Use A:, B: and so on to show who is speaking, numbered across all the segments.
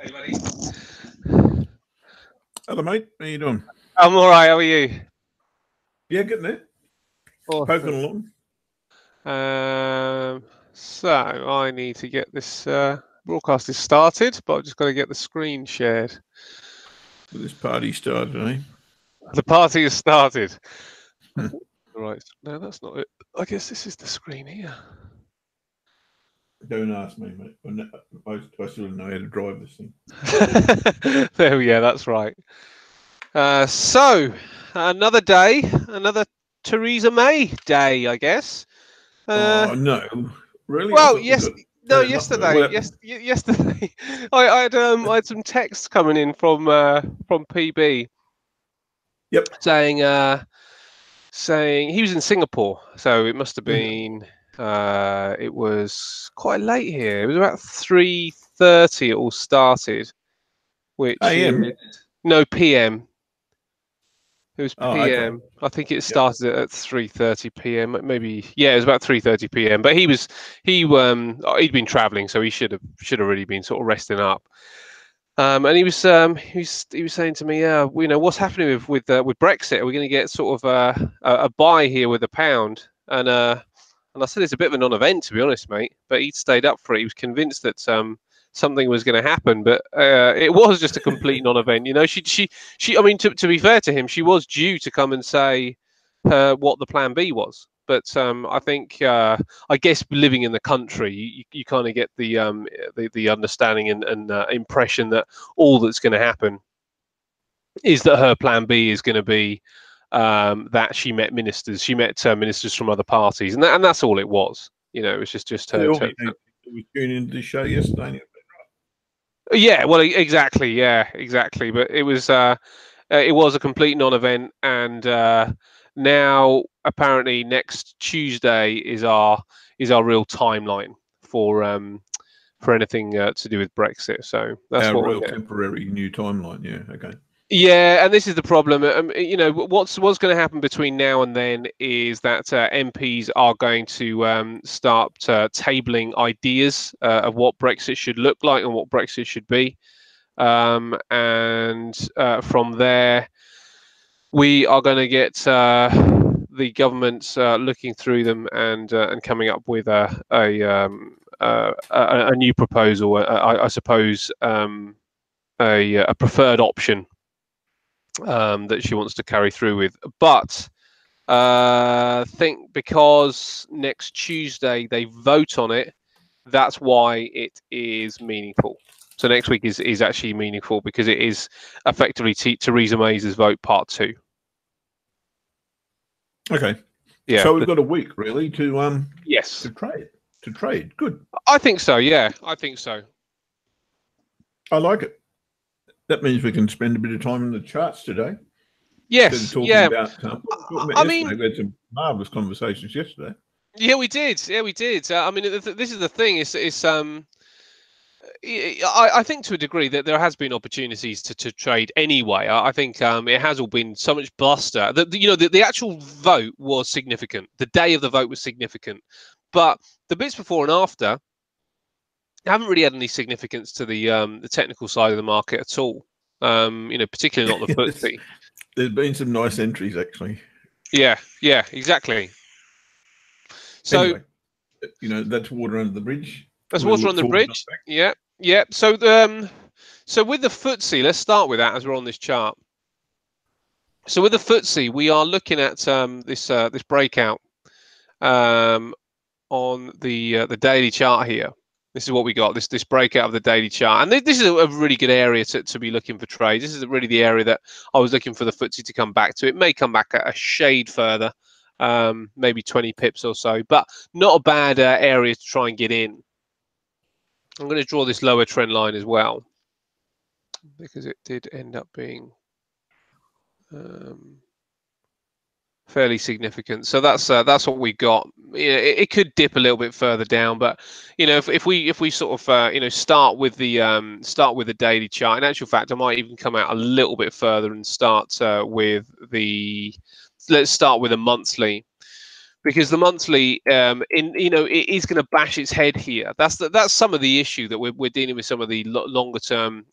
A: Hey, buddy.
B: Hello, mate. How you doing?
A: I'm all right. How are you?
B: Yeah, getting there.
A: Awesome.
B: Poking along.
A: So I need to get this broadcast is started, but I've just got to get the screen shared.
B: This party started, eh?
A: The party has started. Right. No, that's not it. I guess this is the screen here.
B: Don't ask me, mate. I still don't know how to drive this thing.
A: There we go. That's right. So another day, another Theresa May day, I guess.
B: Oh no, really?
A: Well, yes. No, yesterday. Yesterday, I had some texts coming in from PB.
B: Yep.
A: Saying he was in Singapore, so it must have been. It was quite late here. It was about 3:30. It all started, which
B: AM?
A: no PM. It was PM.
B: Oh, okay.
A: I think it started at 3:30 PM. Maybe it was about 3:30 PM. But he'd been travelling, so he should have really been sort of resting up. And he was saying to me, what's happening with Brexit? Are we going to get sort of a buy here with the pound? And I said it's a bit of a non-event, to be honest, mate. But he'd stayed up for it. He was convinced that something was going to happen, but it was just a complete non-event. You know, she. I mean, to be fair to him, she was due to come and say what the plan B was. But I think, I guess, living in the country, you kind of get the understanding and impression that all that's going to happen is that her plan B is going to be that she met ministers. She met ministers from other parties, and that's all it was. You know, it was just her.
B: We tuned into the show yesterday.
A: Yeah, well, exactly. Yeah, exactly. But it was a complete non-event, and now apparently next Tuesday is our real timeline for anything to do with Brexit. So that's
B: our
A: what
B: real
A: we're
B: temporary new timeline. Yeah, okay.
A: Yeah, and this is the problem. You know, what's going to happen between now and then is that MPs are going to start tabling ideas of what Brexit should look like and what Brexit should be, and from there, we are going to get the government looking through them and coming up with a new proposal. I suppose a preferred option that she wants to carry through with. But I think because next Tuesday they vote on it, that's why it is meaningful. So next week is actually meaningful because it is effectively Theresa May's vote part 2.
B: Okay.
A: Yeah.
B: So we've got a week really to
A: yes,
B: to trade. Good.
A: I think so. Yeah, I think so.
B: I like it. That means we can spend a bit of time in the charts today.
A: Yes.
B: About,
A: I mean,
B: we had some marvelous conversations yesterday.
A: Yeah, we did. Yeah, we did. I mean, this is the thing. I think to a degree that there has been opportunities to trade anyway. I think it has all been so much bluster. The actual vote was significant. The day of the vote was significant, but the bits before and after haven't really had any significance to the technical side of the market at all. Particularly not the FTSE.
B: There's been some nice entries actually.
A: Yeah, exactly. So,
B: anyway, that's water under the bridge.
A: That's water on the bridge. Yeah. So with the FTSE, let's start with that as we're on this chart. So with the FTSE, we are looking at this breakout on the daily chart here. This is what we got. This breakout of the daily chart, and this is a really good area to be looking for trades. This is really the area that I was looking for the FTSE to come back to. It may come back a shade further, maybe 20 pips or so, but not a bad area to try and get in. I'm going to draw this lower trend line as well because it did end up being fairly significant. So that's what we got. It could dip a little bit further down, but if we sort of start with the daily chart. In actual fact, I might even come out a little bit further and start with the. Let's start with a monthly, because the monthly it is going to bash its head here. That's some of the issue that we're dealing with, some of the longer term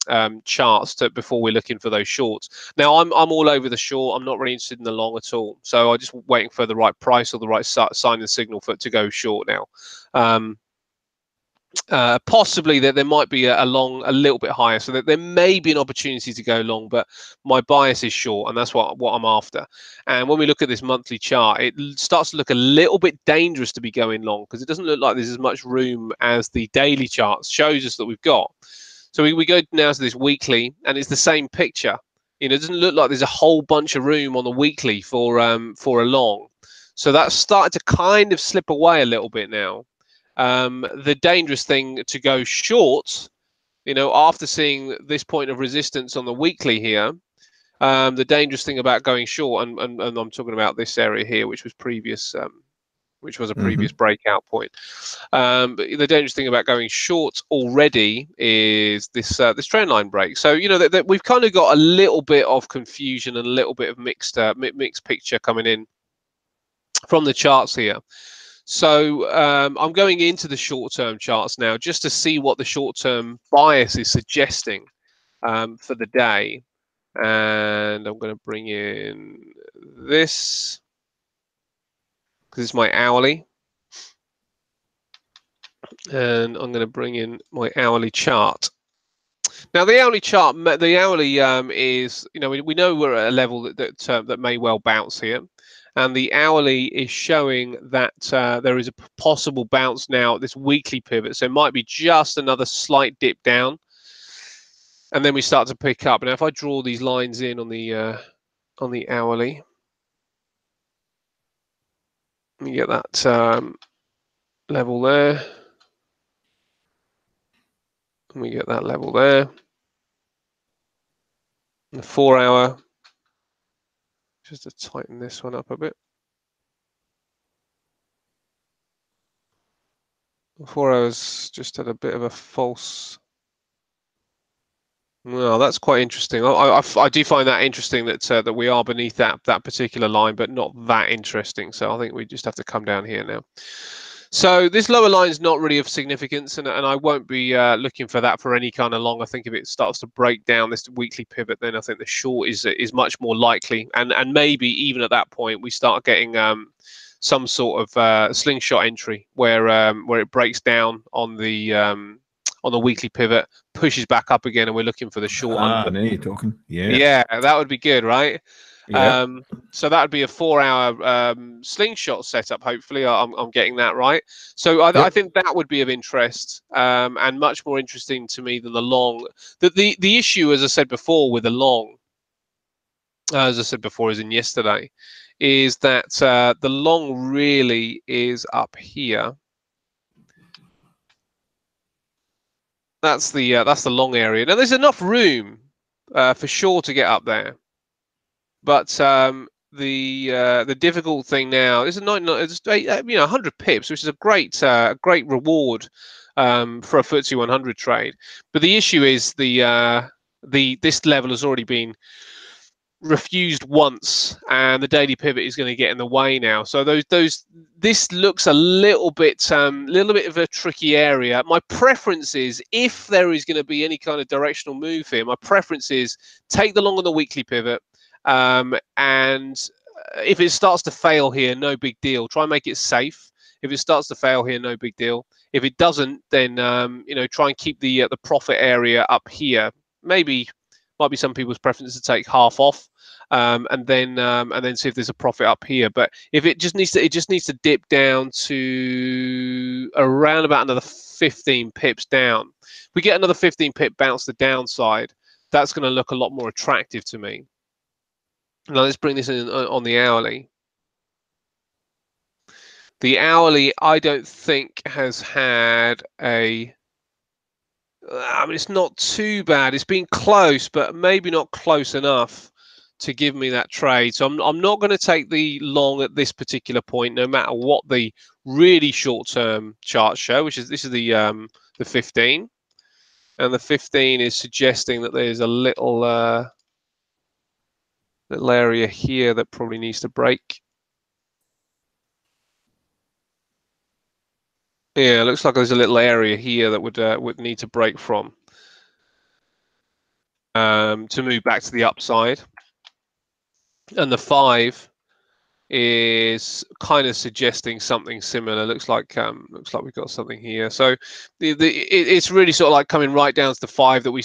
A: charts before we're looking for those shorts. Now I'm all over the short. I'm not really interested in the long at all, so I'm just waiting for the right price or the right sign and signal for it to go short now. Possibly that there might be a long a little bit higher, so that there may be an opportunity to go long, but my bias is short, and that's what I'm after. And when we look at this monthly chart, it starts to look a little bit dangerous to be going long, because it doesn't look like there's as much room as the daily charts shows us that we've got. So we go now to this weekly, and it's the same picture. It doesn't look like there's a whole bunch of room on the weekly for a long. So that's started to kind of slip away a little bit now. The dangerous thing to go short, after seeing this point of resistance on the weekly here, the dangerous thing about going short, and I'm talking about this area here, which was previous, which was a previous breakout point. But the dangerous thing about going short already is this this trend line break. So that we've kind of got a little bit of confusion and a little bit of mixed picture coming in from the charts here. So I'm going into the short-term charts now just to see what the short-term bias is suggesting for the day. And I'm going to bring in this because it's my hourly. And I'm going to bring in my hourly chart. Now the hourly chart, the hourly is, we know we're at a level that may well bounce here. And the hourly is showing that there is a possible bounce now at this weekly pivot. So it might be just another slight dip down. And then we start to pick up. Now, if I draw these lines in on the hourly, you get that level there. And we get that level there. The 4 hour, just to tighten this one up a bit. 4 hours just had a bit of a false. Well, that's quite interesting. I do find that interesting that we are beneath that particular line, but not that interesting. So I think we just have to come down here now. So this lower line is not really of significance, and I won't be looking for that for any kind of long. I think if it starts to break down this weekly pivot, then I think the short is much more likely, and maybe even at that point we start getting some sort of slingshot entry where it breaks down on the weekly pivot, pushes back up again, and we're looking for the short under.
B: Now you're talking.
A: Yeah, that would be good, right?
B: Yeah.
A: So that would be a 4 hour slingshot setup. Hopefully, I'm getting that right. So I think that would be of interest and much more interesting to me than the long. The issue, as I said before, with the long, as I said before, as in yesterday, is that the long really is up here. That's the long area. Now there's enough room for sure to get up there, but the difficult thing now is it's 100 pips, which is a great reward for a FTSE 100 trade. But the issue is this level has already been refused once, and the daily pivot is going to get in the way now. So this looks a little bit of a tricky area. My preference is, if there is going to be any kind of directional move here, my preference is take the long on the weekly pivot, and if it starts to fail here, no big deal. Try and make it safe. If it starts to fail here, no big deal. If it doesn't, then try and keep the profit area up here. Maybe might be some people's preference to take half off, and then see if there's a profit up here. But if it just needs to dip down to around about another 15 pips down. If we get another 15 pip bounce the downside, that's going to look a lot more attractive to me. Now let's bring this in on the hourly. The hourly, I don't think has had a. I mean, it's not too bad. It's been close, but maybe not close enough to give me that trade. So I'm not going to take the long at this particular point, no matter what the really short-term charts show. This is the 15, and the 15 is suggesting that there's a little area here that probably needs to break. Yeah, it looks like there's a little area here that would need to break from to move back to the upside. And the 5 is kind of suggesting something similar. Looks like we've got something here. So it's really sort of like coming right down to the 5 that we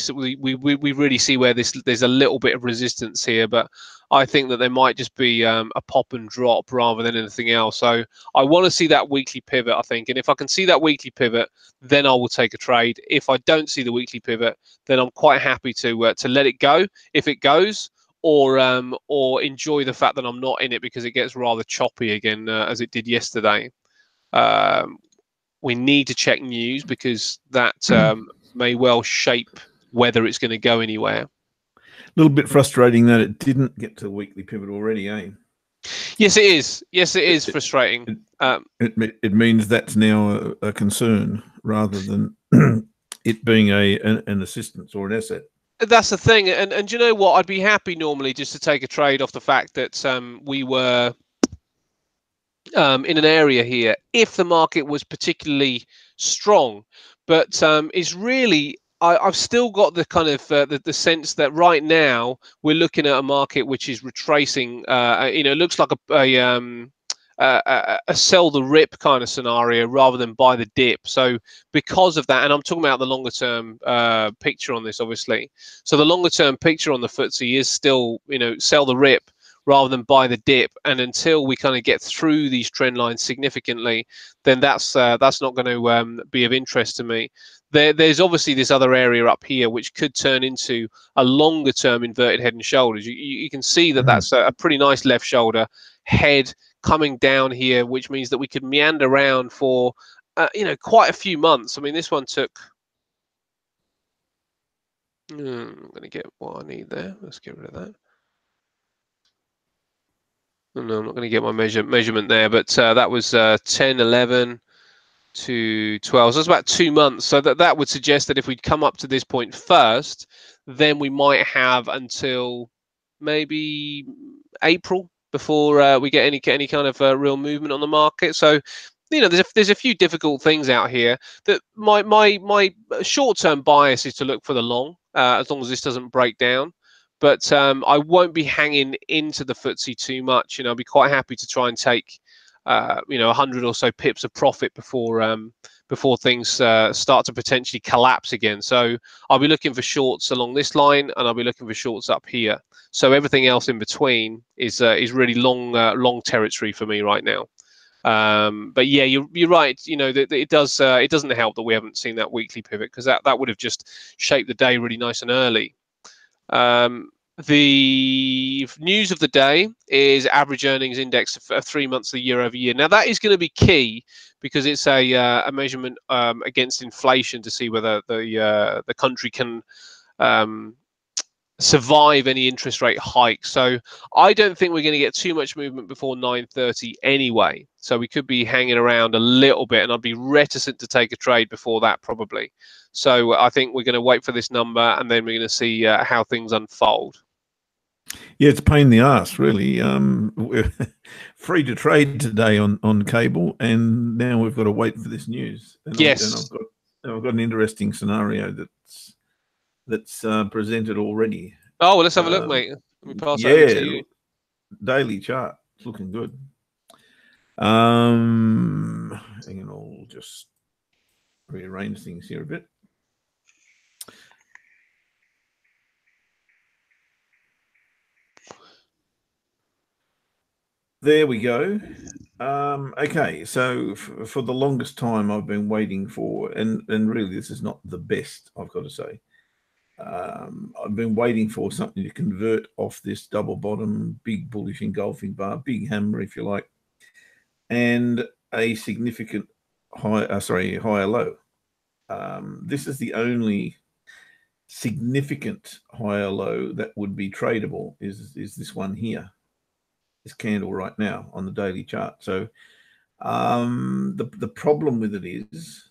A: really see where there's a little bit of resistance here, but I think that there might just be a pop and drop rather than anything else. So I want to see that weekly pivot, I think, and if I can see that weekly pivot, then I will take a trade. If I don't see the weekly pivot, then I'm quite happy to let it go if it goes, or enjoy the fact that I'm not in it because it gets rather choppy again, as it did yesterday. We need to check news because that may well shape whether it's going to go anywhere.
B: A little bit frustrating that it didn't get to the weekly pivot already, eh?
A: Yes, it is. Yes, it is frustrating.
B: It means that's now a concern rather than it being an assistance or an asset.
A: That's the thing, and you know what? I'd be happy normally just to take a trade off the fact that we were in an area here if the market was particularly strong, but it's really I've still got the kind of the sense that right now we're looking at a market which is retracing. It looks like a sell the rip kind of scenario rather than buy the dip. So because of that, and I'm talking about the longer term picture on this, obviously. So the longer term picture on the FTSE is still, sell the rip rather than buy the dip. And until we kind of get through these trend lines significantly, then that's not going to be of interest to me. There's obviously this other area up here which could turn into a longer term inverted head and shoulders. You can see that that's a pretty nice left shoulder head coming down here, which means that we could meander around for quite a few months. I mean, this one took I'm going to get what I need there. Let's get rid of that. No, I'm not going to get my measurement there, but that was 10, 11 to 12. So that's about 2 months. So that would suggest that if we'd come up to this point first, then we might have until maybe April before we get any kind of real movement on the market. So there's a few difficult things out here that my short-term bias is to look for the long, as long as this doesn't break down. But I won't be hanging into the FTSE too much. I'll be quite happy to try and take 100 or so pips of profit before things start to potentially collapse again. So I'll be looking for shorts along this line, and I'll be looking for shorts up here. So everything else in between is really long territory for me right now. But yeah, you're right. It doesn't help that we haven't seen that weekly pivot, because that would have just shaped the day really nice and early. The news of the day is average earnings index for 3 months of the year over year. Now that is going to be key because it's a measurement against inflation to see whether the country can survive any interest rate hikes. So I don't think we're going to get too much movement before 9:30 anyway. So we could be hanging around a little bit, and I'd be reticent to take a trade before that probably. So I think we're going to wait for this number, and then we're going to see how things unfold.
B: Yeah, it's a pain in the ass, really. We're free to trade today on cable, and now we've got to wait for this news. And
A: Yes.
B: I've got an interesting scenario that's presented already.
A: Oh, well, let's have a look, mate. Let me pass over to you.
B: Daily chart. It's looking good. Hang on, I'll just rearrange things here a bit. There we go. Okay, so for the longest time I've been waiting for, and really this is not the best, I've got to say. I've been waiting for something to convert off this double bottom, big bullish engulfing bar, big hammer if you like, and a significant higher low. This is the only significant higher low that would be tradable is this one here, this candle right now on the daily chart. So the problem with it is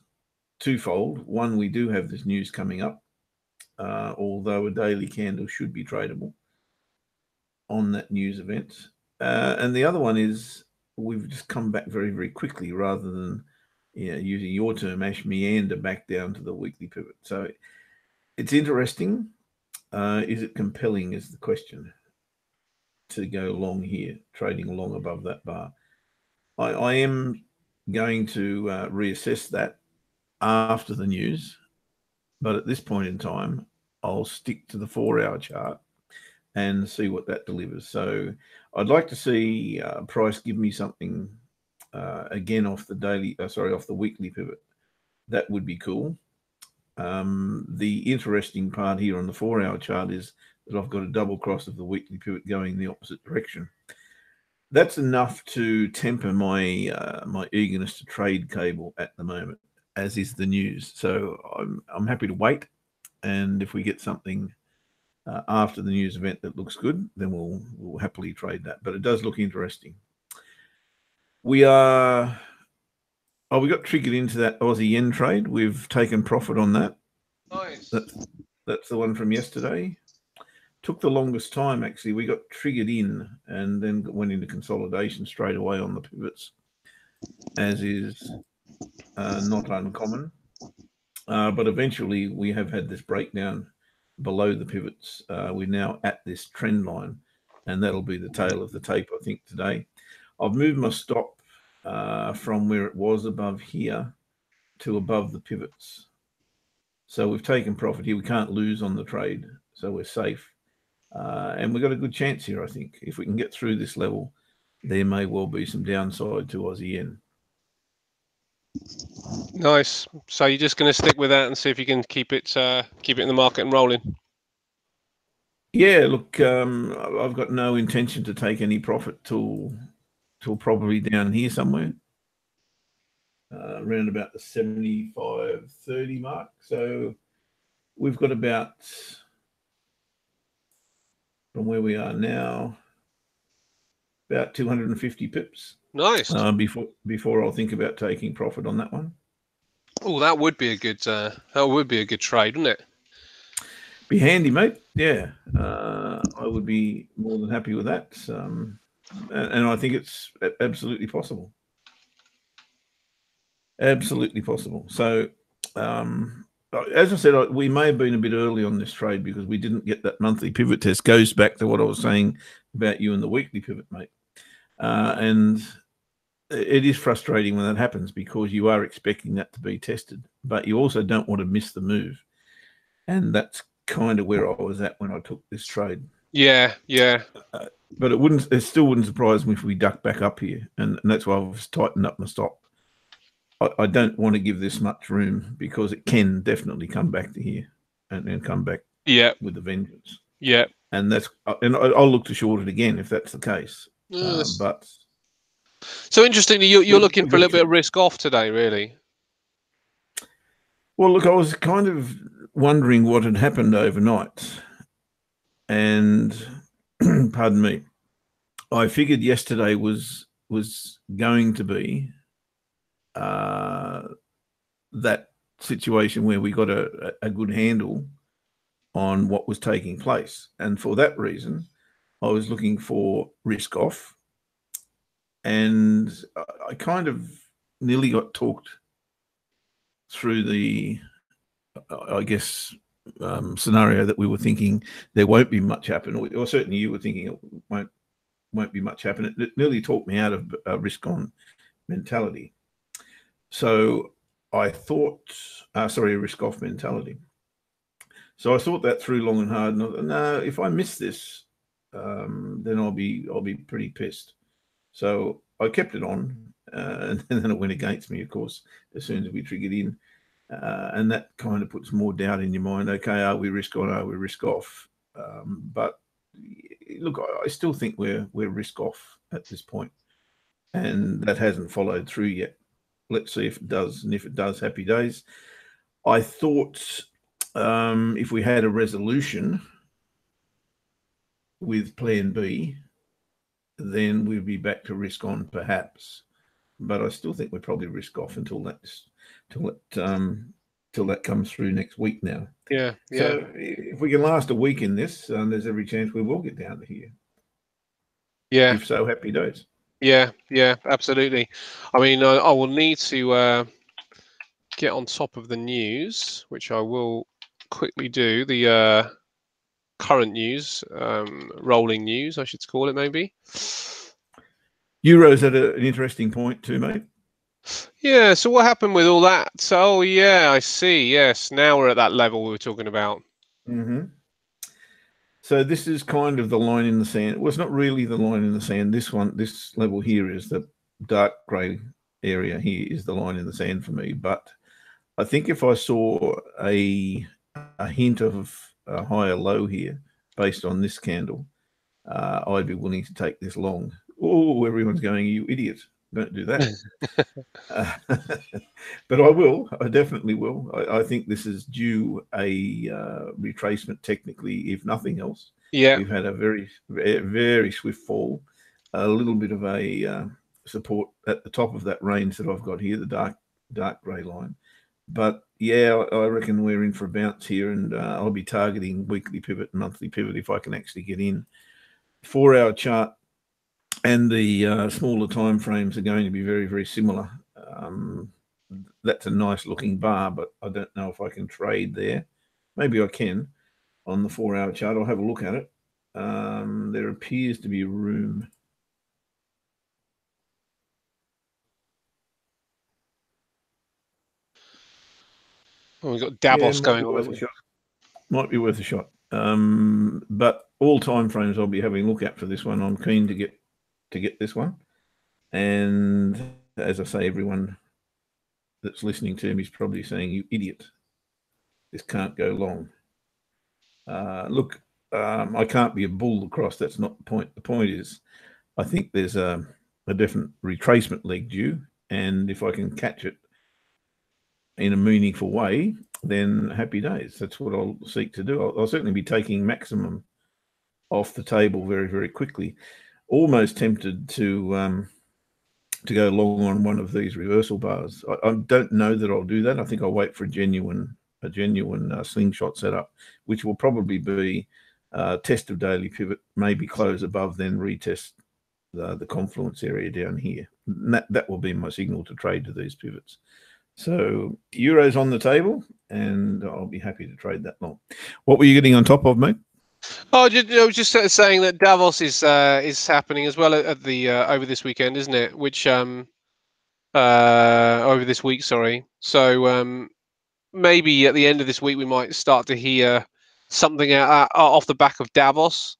B: twofold. One, we do have this news coming up, although a daily candle should be tradable on that news event. And the other one is we've just come back very, very quickly rather than using your term, Ash, meander back down to the weekly pivot. So it's interesting. Is it compelling is the question to go long here, trading long above that bar. I am going to reassess that after the news, but at this point in time, I'll stick to the 4-hour chart and see what that delivers. So I'd like to see price give me something again off the daily, off the weekly pivot. That would be cool. The interesting part here on the 4-hour chart is that I've got a double cross of the weekly pivot going the opposite direction. That's enough to temper my my eagerness to trade cable at the moment, as is the news. So I'm happy to wait, and if we get something after the news event that looks good, then we'll happily trade that. But it does look interesting. We got triggered into that Aussie yen trade. We've taken profit on that.
A: Nice.
B: That's the one from yesterday. Took the longest time, actually. We got triggered in and then went into consolidation straight away on the pivots, as is not uncommon. But eventually we have had this breakdown below the pivots. We're now at this trend line, and that'll be the tail of the tape, I think, today. I've moved my stop from where it was above here to above the pivots. So we've taken profit here. We can't lose on the trade, so we're safe. And we've got a good chance here, I think. If we can get through this level, there may well be some downside to Aussie yen.
A: Nice. So you're just going to stick with that and see if you can keep it in the market and rolling.
B: Yeah, look, I've got no intention to take any profit till probably down here somewhere, around about the 75.30 mark. So we've got about, from where we are now, about 250 pips.
A: Nice.
B: Before I'll think about taking profit on that one.
A: Oh, that would be a good trade, wouldn't it?
B: Be handy, mate. Yeah, I would be more than happy with that. And I think it's absolutely possible. Absolutely possible. So, as I said, we may have been a bit early on this trade because we didn't get that monthly pivot test. Goes back to what I was saying about you and the weekly pivot, mate. And it is frustrating when that happens because you are expecting that to be tested, but you also don't want to miss the move. And that's kind of where I was at when I took this trade.
A: Yeah.
B: But it still wouldn't surprise me if we duck back up here. And that's why I've tightened up my stop. I don't want to give this much room because it can definitely come back to here and come back with a vengeance.
A: Yeah.
B: And I'll look to short it again if that's the case. But
A: so interestingly, you're looking for a little bit of risk off today, really.
B: Well, look, I was kind of wondering what had happened overnight. And pardon me, I figured yesterday was going to be that situation where we got a good handle on what was taking place. And for that reason, I was looking for risk off. And I kind of nearly got talked through the, I guess, scenario that we were thinking there won't be much happen, or certainly you were thinking it won't be much happen. It nearly talked me out of risk on mentality. So I thought, risk off mentality. So I thought that through long and hard. And I thought, no, if I miss this, then I'll be pretty pissed. So I kept it on, and then it went against me, of course, as soon as we triggered in. And that kind of puts more doubt in your mind. Okay, are we risk on? Are we risk off? But look, I still think we're risk off at this point, and that hasn't followed through yet. Let's see if it does, and if it does, happy days. I thought If we had a resolution with Plan B, then we'd be back to risk on perhaps. But I still think we'd probably risk off until that comes through next week now.
A: Yeah, yeah.
B: So if we can last a week in this, there's every chance we will get down to here.
A: Yeah.
B: If so, happy days.
A: Yeah, yeah, absolutely. I mean, I will need to get on top of the news, which I will quickly do. The current news, rolling news, I should call it maybe.
B: Euro's at an interesting point too, mate.
A: Yeah, so what happened with all that? Oh, yeah, I see. Yes, now we're at that level we were talking about.
B: Mm-hmm. So this is kind of the line in the sand. Well, it's not really the line in the sand. This level here is the dark grey area here is the line in the sand for me. But I think if I saw a hint of a higher low here based on this candle, I'd be willing to take this long. Oh, everyone's going, you idiot. Don't do that. But I will. I definitely will. I think this is due a retracement technically, if nothing else.
A: Yeah.
B: We've had a very, very swift fall, a little bit of a support at the top of that range that I've got here, the dark grey line. But yeah, I reckon we're in for a bounce here, and I'll be targeting weekly pivot, monthly pivot if I can actually get in. 4-hour chart and the smaller time frames are going to be very, very similar. That's a nice looking bar, but I don't know if I can trade there. Maybe I can on the 4-hour chart. I'll have a look at it. There appears to be room.
A: Oh, we've got Davos going on.
B: Might be worth a shot. But all time frames I'll be having a look at for this one. I'm keen to get this one. And as I say, everyone that's listening to me is probably saying, you idiot, this can't go long. Look, I can't be a bull across. That's not the point. The point is, I think there's a definite retracement leg due. And if I can catch it in a meaningful way, then happy days. That's what I'll seek to do. I'll certainly be taking maximum off the table very, very quickly. Almost tempted to go long on one of these reversal bars. I don't know that I'll do that. I think I'll wait for a genuine slingshot setup, which will probably be test of daily pivot, maybe close above, then retest the confluence area down here. And that will be my signal to trade to these pivots. So Euro's on the table, and I'll be happy to trade that long. What were you getting on top of, mate?
A: Oh, I was just saying that Davos is happening as well at the over this weekend, isn't it? Which over this week, sorry. So maybe at the end of this week we might start to hear something off the back of Davos.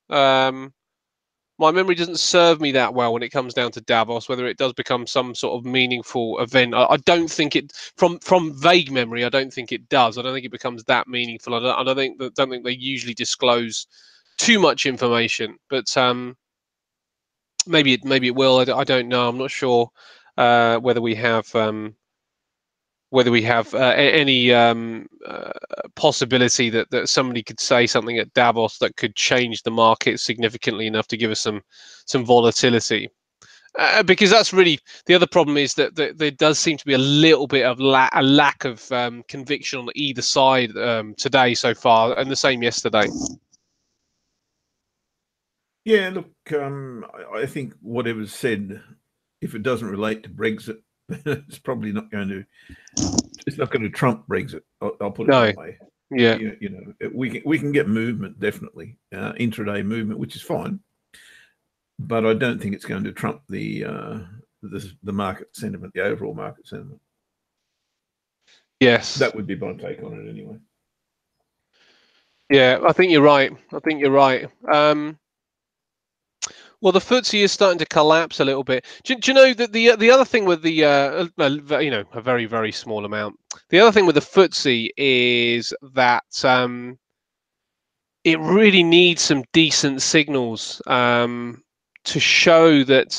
A: My memory doesn't serve me that well when it comes down to Davos, whether it does become some sort of meaningful event. I don't think it, from vague memory, I don't think it does. I don't think it becomes that meaningful. I don't think they usually disclose too much information, but maybe it will. I don't know. I'm not sure whether we have any possibility that somebody could say something at Davos that could change the market significantly enough to give us some volatility. Because that's really the other problem, is that there does seem to be a little bit of a lack of conviction on either side today so far, and the same yesterday.
B: Yeah, look, I think whatever's said, if it doesn't relate to Brexit, it's probably not going to. It's not going to trump Brexit. I'll put it that way.
A: Yeah.
B: You know, we can get movement, definitely intraday movement, which is fine, but I don't think it's going to trump the market sentiment, the overall market sentiment.
A: Yes,
B: that would be my take on it anyway.
A: Yeah, I think you're right. Well, the FTSE is starting to collapse a little bit. Do you know that the other thing with the a very, very small amount. The other thing with the FTSE is that it really needs some decent signals to show that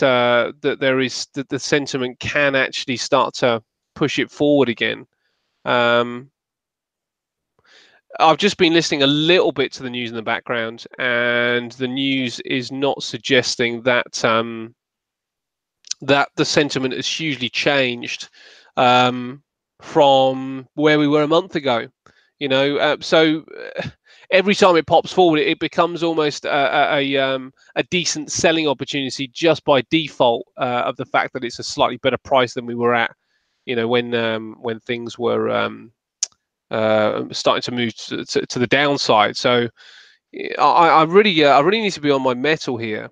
A: that the sentiment can actually start to push it forward again. I've just been listening a little bit to the news in the background, and the news is not suggesting that that the sentiment has hugely changed from where we were a month ago. So every time it pops forward, it becomes almost a decent selling opportunity just by default of the fact that it's a slightly better price than we were at, when things were starting to move to the downside. So I really need to be on my mettle here,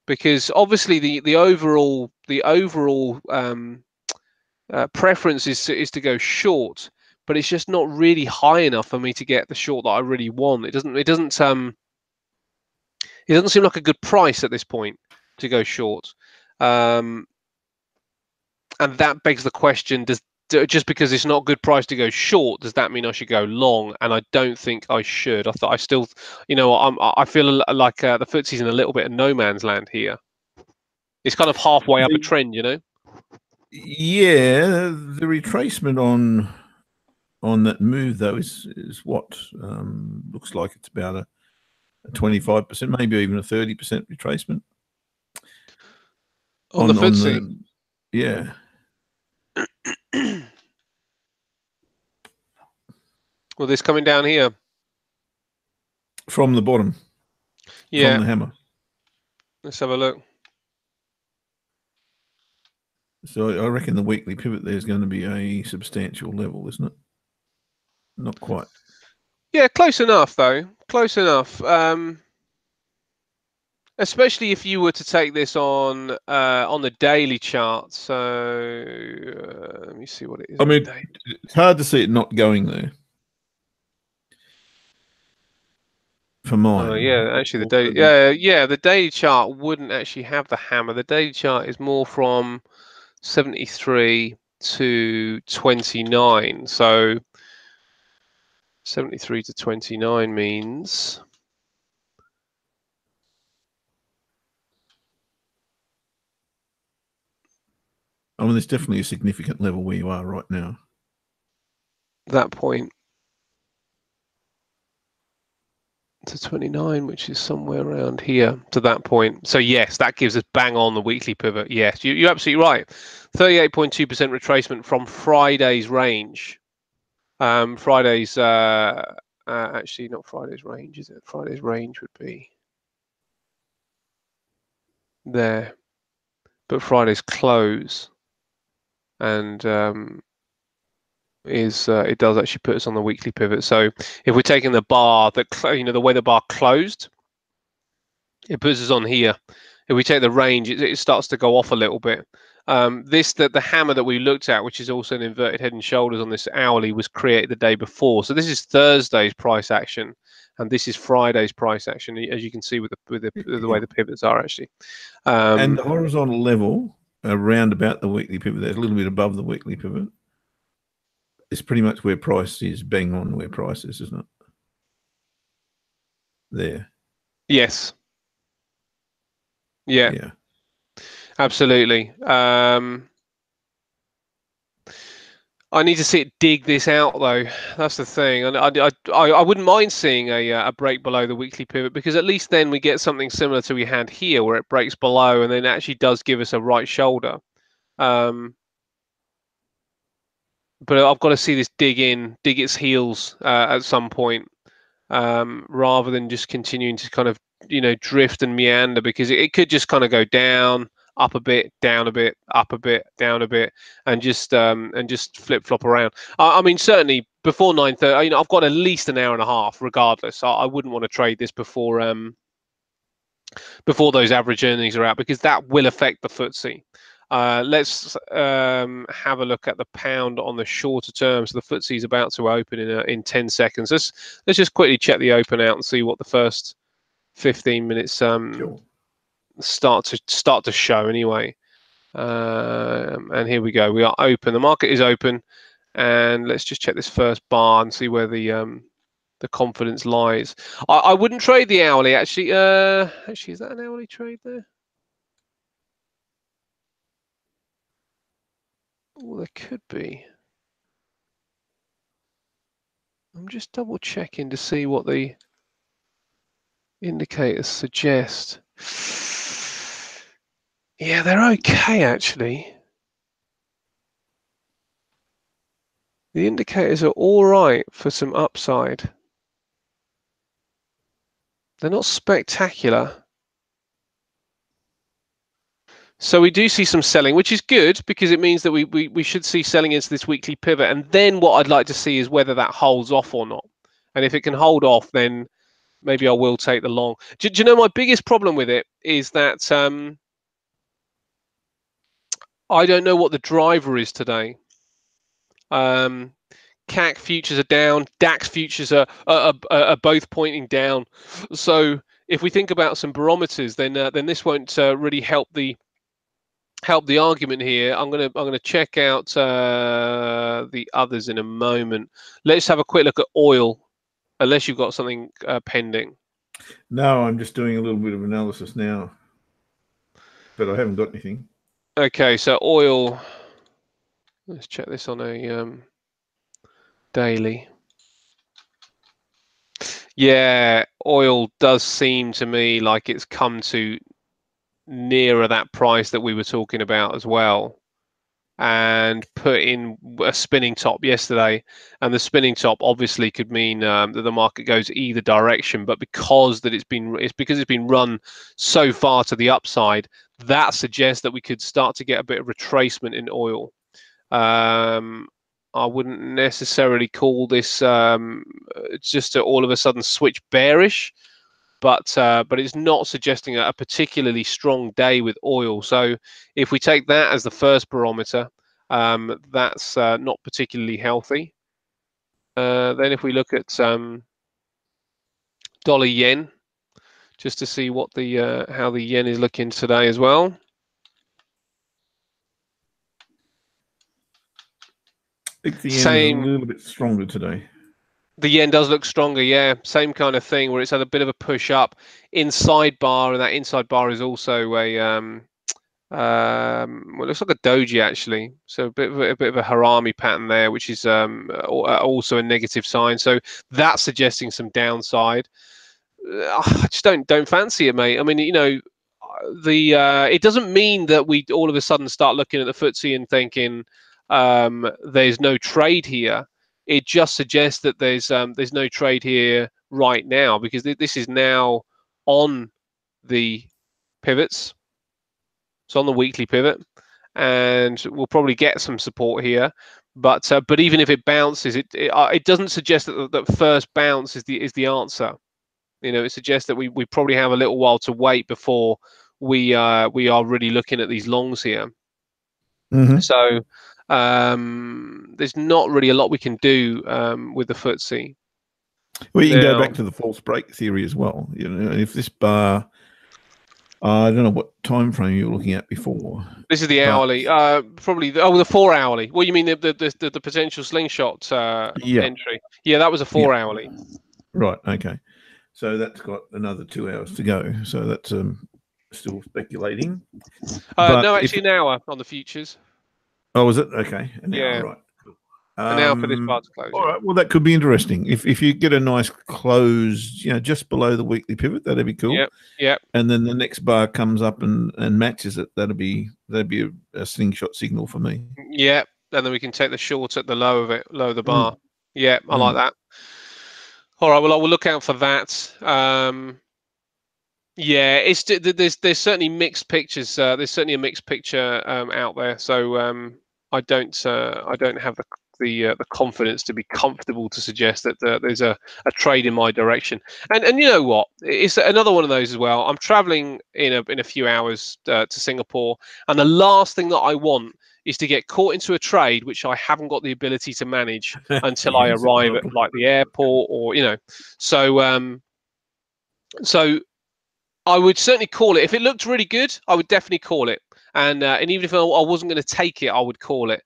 A: because obviously the overall preference is to go short, but it's just not really high enough for me to get the short that I really want. It doesn't seem like a good price at this point to go short, and that begs the question: just because it's not a good price to go short, does that mean I should go long? And I don't think I should. I still, I feel like the FTSE's in a little bit of no man's land here. It's kind of halfway up a trend,
B: Yeah, the retracement on that move though is what looks like it's about a 25%, maybe even a 30% retracement
A: on the FTSE.
B: Yeah.
A: Well, this coming down here
B: from the bottom,
A: yeah,
B: from the hammer.
A: Let's have a look.
B: So I reckon the weekly pivot there is going to be a substantial level, isn't it? Not quite.
A: Yeah, close enough though. Close enough. Especially if you were to take this on the daily chart. So let me see what it is.
B: I mean, it's hard to see it not going there. For mine.
A: Yeah, actually the daily chart wouldn't actually have the hammer. The daily chart is more from 73 to 29. So 73 to 29 means
B: I mean, there's definitely a significant level where you are right now.
A: That point to 29, which is somewhere around here to that point. So yes, that gives us bang on the weekly pivot. Yes, you're absolutely right. 38.2% retracement from Friday's range. Friday's actually not Friday's range, is it? Friday's range would be there, but Friday's close, and it does actually put us on the weekly pivot. So if we're taking the bar that the way the bar closed, it puts us on here. If we take the range, it starts to go off a little bit. The hammer that we looked at, which is also an inverted head and shoulders on this hourly, was created the day before. So this is Thursday's price action, and this is Friday's price action, as you can see with the way the pivots are actually.
B: And the horizontal level around about the weekly pivot, there's a little bit above the weekly pivot. It's pretty much where price is, bang on where price is, isn't it? There.
A: Yes. Yeah. Absolutely. I need to see it dig this out though. That's the thing, and I wouldn't mind seeing a break below the weekly pivot, because at least then we get something similar to we had here, where it breaks below and then actually does give us a right shoulder. But I've got to see this dig its heels at some point, rather than just continuing to kind of drift and meander, because it could just kind of go down, up a bit, down a bit, up a bit, down a bit, and just flip flop around. I mean, certainly before 9:30, I've got at least an hour and a half, regardless. I wouldn't want to trade this before those average earnings are out, because that will affect the FTSE. Let's have a look at the pound on the shorter term. So the FTSE is about to open in 10 seconds. Let's just quickly check the open out and see what the first 15 minutes
B: Sure.
A: start to show anyway. And here we go. We are open. The market is open, and let's just check this first bar and see where the confidence lies. I wouldn't trade the hourly actually. Actually, is that an hourly trade there? Well, there could be. I'm just double checking to see what the indicators suggest. Yeah, they're okay actually. The indicators are all right for some upside. They're not spectacular. So we do see some selling, which is good because it means that we should see selling into this weekly pivot. And then what I'd like to see is whether that holds off or not. And if it can hold off, then maybe I will take the long. Do you know my biggest problem with it is that I don't know what the driver is today. CAC futures are down, DAX futures are both pointing down. So if we think about some barometers, then this won't really help the argument here. I'm gonna check out the others in a moment. Let's have a quick look at oil, unless you've got something pending.
B: No, I'm just doing a little bit of analysis now, but I haven't got anything.
A: Okay, so oil. Let's check this on a daily. Yeah, oil does seem to me like it's come to nearer that price that we were talking about as well, and put in a spinning top yesterday. And the spinning top obviously could mean that the market goes either direction, but because it's been run so far to the upside, that suggests that we could start to get a bit of retracement in oil. I wouldn't necessarily call this just to all of a sudden switch bearish, but it's not suggesting a particularly strong day with oil. So if we take that as the first barometer, that's not particularly healthy. Then if we look at dollar yen, just to see what the how the yen is looking today as well.
B: I think the yen is a little bit stronger today.
A: The yen does look stronger, yeah. Same kind of thing where it's had a bit of a push up inside bar, and that inside bar is also a well, it looks like a doji actually. So a bit of a harami pattern there, which is also a negative sign. So that's suggesting some downside. I just don't fancy it, mate. I mean, you know, it doesn't mean that we all of a sudden start looking at the FTSE and thinking there's no trade here. It just suggests that there's no trade here right now, because this is now on the pivots. It's on the weekly pivot, and we'll probably get some support here. But even if it bounces, it doesn't suggest that that first bounce is the answer. You know, it suggests that we probably have a little while to wait before we are really looking at these longs here.
B: Mm-hmm.
A: So there's not really a lot we can do with the FTSE.
B: Well, you can go back to the false break theory as well. You know, if this bar, I don't know what time frame you were looking at before.
A: This is the hourly, probably the 4 hourly. What you mean the potential slingshot entry? Yeah, that was a 4 hourly.
B: Right. Okay. So that's got another 2 hours to go. So that's still speculating.
A: No, actually an hour on the futures.
B: Oh, is it? Okay. An hour, right.
A: An hour for this bar to close.
B: All right. Well, that could be interesting. If you get a nice close, you know, just below the weekly pivot, that'd be cool.
A: Yep.
B: And then the next bar comes up and matches it. That'd be a slingshot signal for me.
A: Yep. And then we can take the short at the low of it, low of the bar. Yeah, I like that. All right. Well, I will look out for that. Yeah, there's certainly mixed pictures. There's certainly a mixed picture out there. So I don't have the confidence to be comfortable to suggest that there's a trade in my direction. And you know what? It's another one of those as well. I'm traveling in a few hours to Singapore, and the last thing that I want is to get caught into a trade which I haven't got the ability to manage until I arrive at like the airport, or you know. So so I would certainly call it. If it looked really good, I would definitely call it. And even if I wasn't going to take it, I would call it.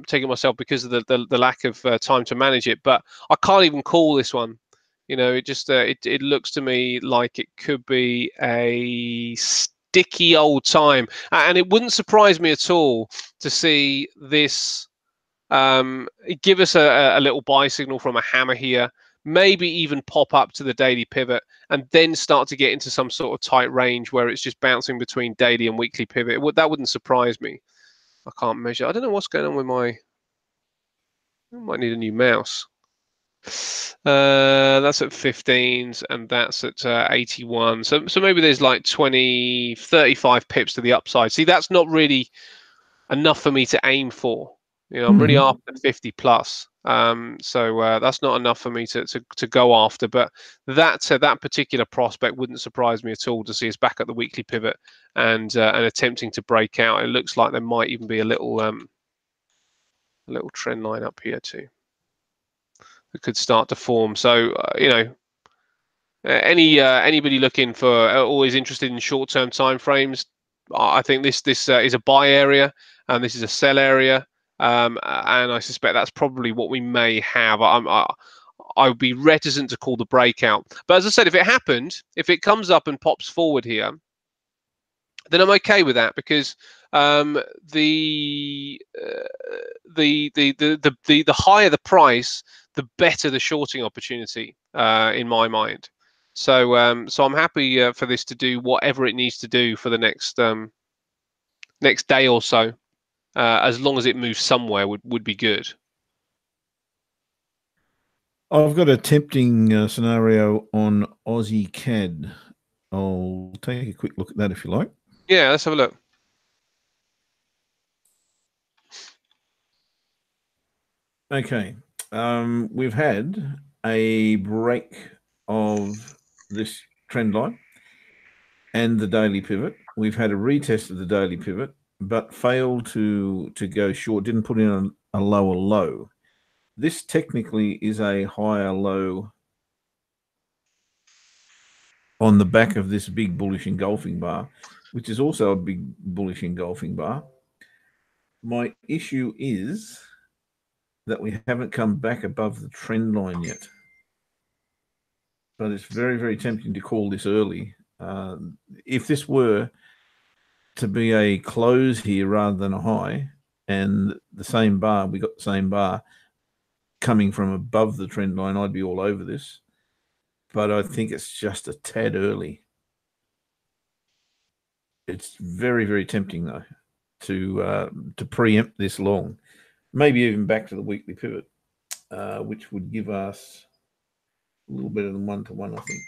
A: Take it myself because of the lack of time to manage it. But I can't even call this one. You know, it just it looks to me like it could be a sticky old time, and it wouldn't surprise me at all to see this give us a little buy signal from a hammer here, maybe even pop up to the daily pivot, and then start to get into some sort of tight range where it's just bouncing between daily and weekly pivot. That wouldn't surprise me. I can't measure. I don't know what's going on with my. I might need a new mouse. That's at 15s and that's at 81. So maybe there's like 20, 35 pips to the upside. See, that's not really enough for me to aim for. You know, I'm really after 50 plus. So that's not enough for me to go after. But that particular prospect wouldn't surprise me at all to see us back at the weekly pivot and attempting to break out. It looks like there might even be a little trend line up here too that could start to form. So you know, anybody looking for always interested in short-term time frames, I think this is a buy area and this is a sell area, and I suspect that's probably what we may have. I would be reticent to call the breakout, but as I said, if it happened, if it comes up and pops forward here, then I'm okay with that because the higher the price, the better the shorting opportunity in my mind. So I'm happy for this to do whatever it needs to do for the next day or so, as long as it moves somewhere would be good.
B: I've got a tempting scenario on Aussie CAD. I'll take a quick look at that if you like.
A: Yeah, let's have a look.
B: Okay, we've had a break of this trend line and the daily pivot. We've had a retest of the daily pivot, but failed to go short, didn't put in a lower low. This technically is a higher low on the back of this big bullish engulfing bar, which is also a big bullish engulfing bar. My issue is that we haven't come back above the trend line yet. But it's very, very tempting to call this early. If this were to be a close here rather than a high, and the same bar, we got the same bar coming from above the trend line, I'd be all over this. But I think it's just a tad early. It's very, very tempting though to preempt this long, maybe even back to the weekly pivot, which would give us a little better than 1-to-1, I think.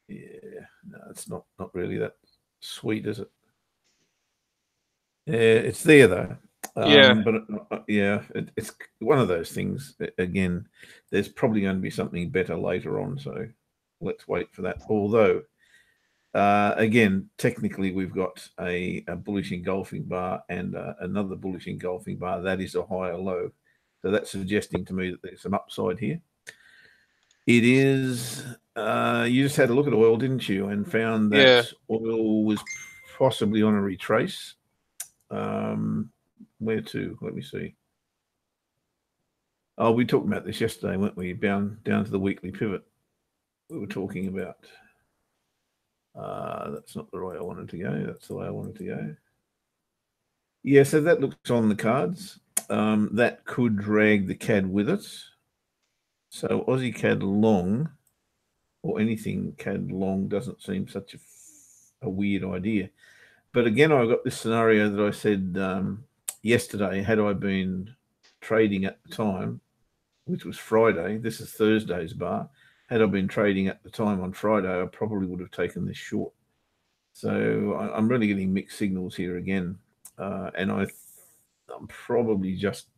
B: Yeah, no, it's not really that sweet, is it? Yeah, it's there though.
A: Yeah.
B: But yeah, it's one of those things. Again, there's probably going to be something better later on, so let's wait for that. Although, again, technically, we've got a bullish engulfing bar and another bullish engulfing bar. That is a higher low, so that's suggesting to me that there's some upside here. It is. You just had a look at oil, didn't you, and found that oil was possibly on a retrace. Where to? Let me see. Oh, we talked about this yesterday, weren't we? Down to the weekly pivot. We were talking about. That's not the way I wanted to go. That's the way I wanted to go. Yeah, so that looks on the cards. That could drag the CAD with it. So Aussie CAD long, or anything CAD long, doesn't seem such a weird idea. But again, I've got this scenario that I said yesterday, had I been trading at the time, which was Friday, this is Thursday's bar. Had I been trading at the time on Friday, I probably would have taken this short. So I'm really getting mixed signals here again. And I'm probably just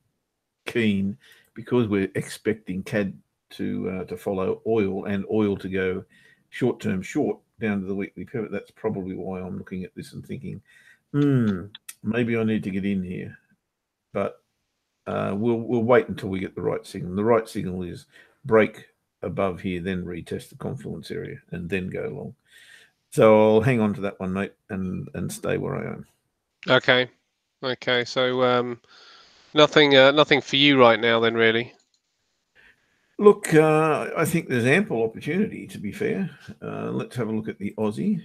B: keen, because we're expecting CAD to follow oil and oil to go short-term short down to the weekly pivot. That's probably why I'm looking at this and thinking, maybe I need to get in here. But we'll wait until we get the right signal. The right signal is break above here, then retest the confluence area, and then go long. So I'll hang on to that one, mate, and stay where I am.
A: Okay. So nothing for you right now, then, really.
B: Look, I think there's ample opportunity, to be fair. Let's have a look at the Aussie,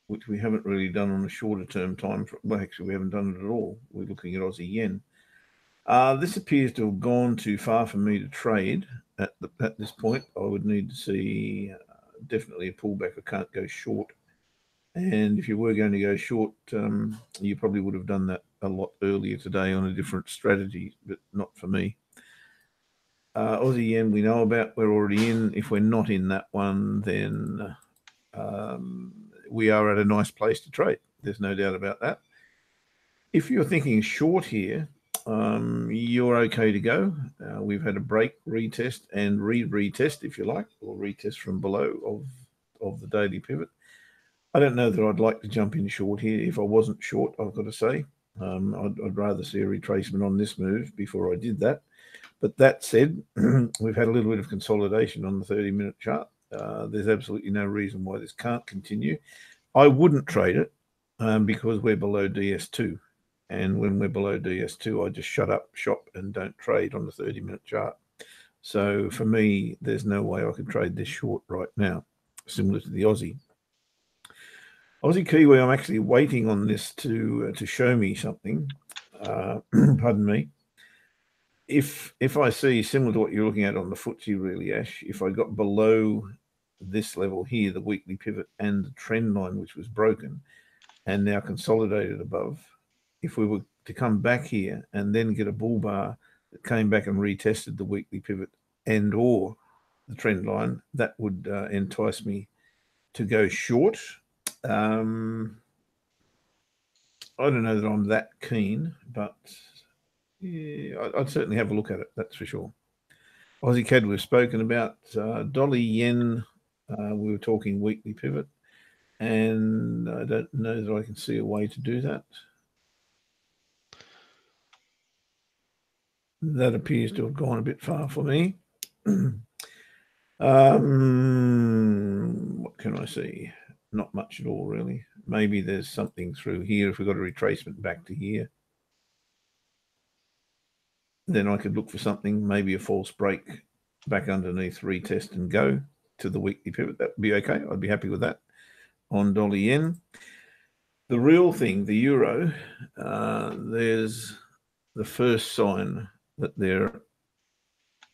B: which we haven't really done on a shorter term time. Well, actually, we haven't done it at all. We're looking at Aussie yen. This appears to have gone too far for me to trade at this point. I would need to see definitely a pullback. I can't go short. And if you were going to go short, you probably would have done that a lot earlier today on a different strategy, but not for me. Aussie yen we know about, we're already in. If we're not in that one, then we are at a nice place to trade. There's no doubt about that. If you're thinking short here, you're okay to go. We've had a break, retest, and retest, if you like, or retest from below of the daily pivot. I don't know that I'd like to jump in short here. If I wasn't short, I've got to say, I'd rather see a retracement on this move before I did that. But that said, we've had a little bit of consolidation on the 30-minute chart. There's absolutely no reason why this can't continue. I wouldn't trade it because we're below DS2. And when we're below DS2, I just shut up shop and don't trade on the 30-minute chart. So for me, there's no way I could trade this short right now, similar to the Aussie. Aussie Kiwi, I'm actually waiting on this to show me something. Pardon me. If I see, similar to what you're looking at on the FTSE really, Ash, if I got below this level here, the weekly pivot and the trend line, which was broken and now consolidated above, if we were to come back here and then get a bull bar that came back and retested the weekly pivot and or the trend line, that would entice me to go short. I don't know that I'm that keen, but yeah, I'd certainly have a look at it, that's for sure. Aussie CAD we've spoken about. Dollar yen, we were talking weekly pivot, and I don't know that I can see a way to do that. That appears to have gone a bit far for me. What can I see? Not much at all, really. Maybe there's something through here. If we've got a retracement back to here, then I could look for something, maybe a false break back underneath, retest and go to the weekly pivot. That would be okay. I'd be happy with that on dollar yen. The real thing, the euro, there's the first sign that there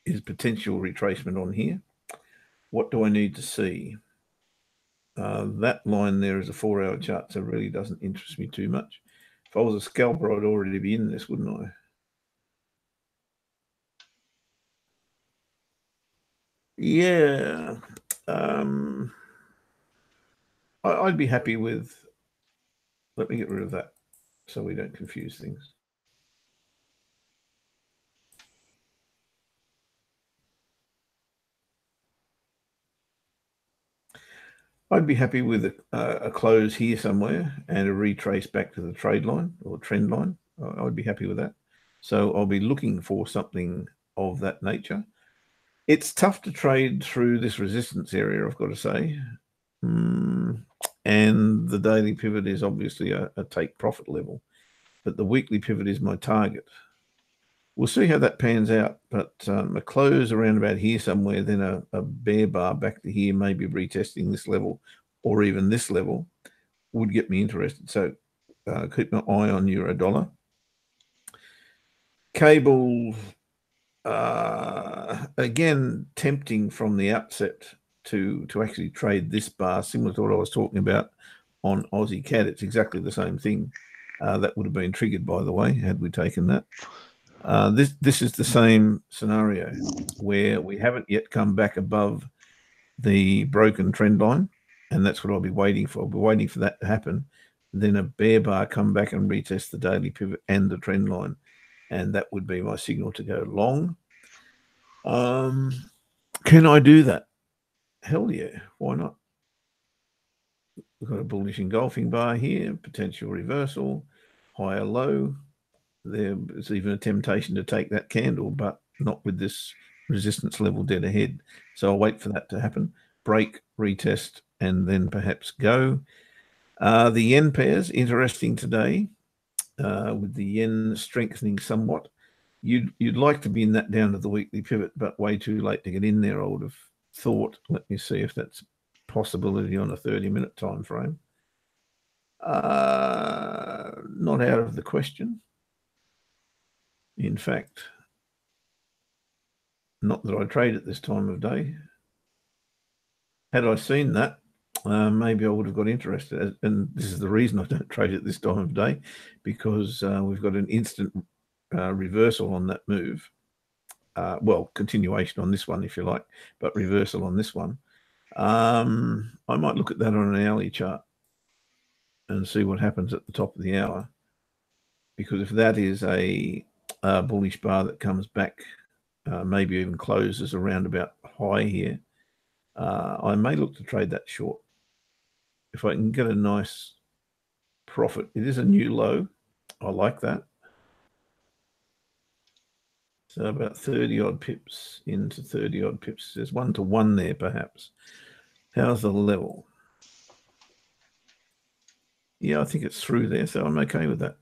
B: is potential retracement on here. What do I need to see? That line there is a 4-hour chart, so it really doesn't interest me too much. If I was a scalper, I'd already be in this, wouldn't I? Yeah. I'd be happy with, let me get rid of that so we don't confuse things. I'd be happy with a close here somewhere and a retrace back to the trade line or trend line. I would be happy with that. So I'll be looking for something of that nature. It's tough to trade through this resistance area, I've got to say. And the daily pivot is obviously a take profit level, but the weekly pivot is my target. We'll see how that pans out, but a close around about here somewhere, then a bear bar back to here, maybe retesting this level or even this level would get me interested. So keep my eye on euro dollar. Cable, again, tempting from the outset to actually trade this bar, similar to what I was talking about on Aussie CAD. It's exactly the same thing. That would have been triggered, by the way, had we taken that. This is the same scenario where we haven't yet come back above the broken trend line, and that's what I'll be waiting for. I'll be waiting for that to happen. Then a bear bar come back and retest the daily pivot and the trend line, and that would be my signal to go long. Can I do that? Hell yeah, why not? We've got a bullish engulfing bar here, potential reversal, higher low. There's even a temptation to take that candle, but not with this resistance level dead ahead. So I'll wait for that to happen. Break, retest, and then perhaps go. The yen pairs, interesting today, with the yen strengthening somewhat. You'd like to be in that down to the weekly pivot, but way too late to get in there, I would have thought. Let me see if that's possibility on a 30-minute time frame. Not out of the question. In fact, not that I trade at this time of day. Had I seen that, maybe I would have got interested. And this is the reason I don't trade at this time of day, because we've got an instant reversal on that move. Well, continuation on this one, if you like, but reversal on this one. I might look at that on an hourly chart and see what happens at the top of the hour. Because if that is a bullish bar that comes back, maybe even closes around about high here, I may look to trade that short. If I can get a nice profit. It is a new low. I like that. So about 30 odd pips into 30 odd pips. There's 1 to 1 there, perhaps. How's the level? Yeah, I think it's through there, so I'm okay with that.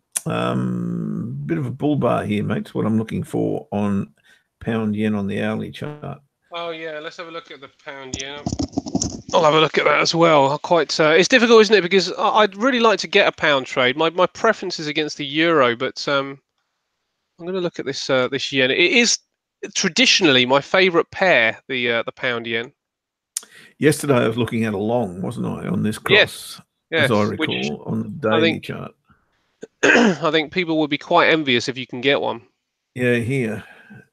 B: Bit of a bull bar here, mates. What I'm looking for on pound yen on the hourly chart.
A: Oh yeah, let's have a look at the pound yen. I'll have a look at that as well. Quite, it's difficult, isn't it? Because I'd really like to get a pound trade. My preference is against the euro, but I'm going to look at this this yen. It is traditionally my favourite pair, the pound yen.
B: Yesterday I was looking at a long, wasn't I, on this cross,
A: yes,
B: as I recall, on the daily chart.
A: I think people would be quite envious if you can get one.
B: Yeah, here.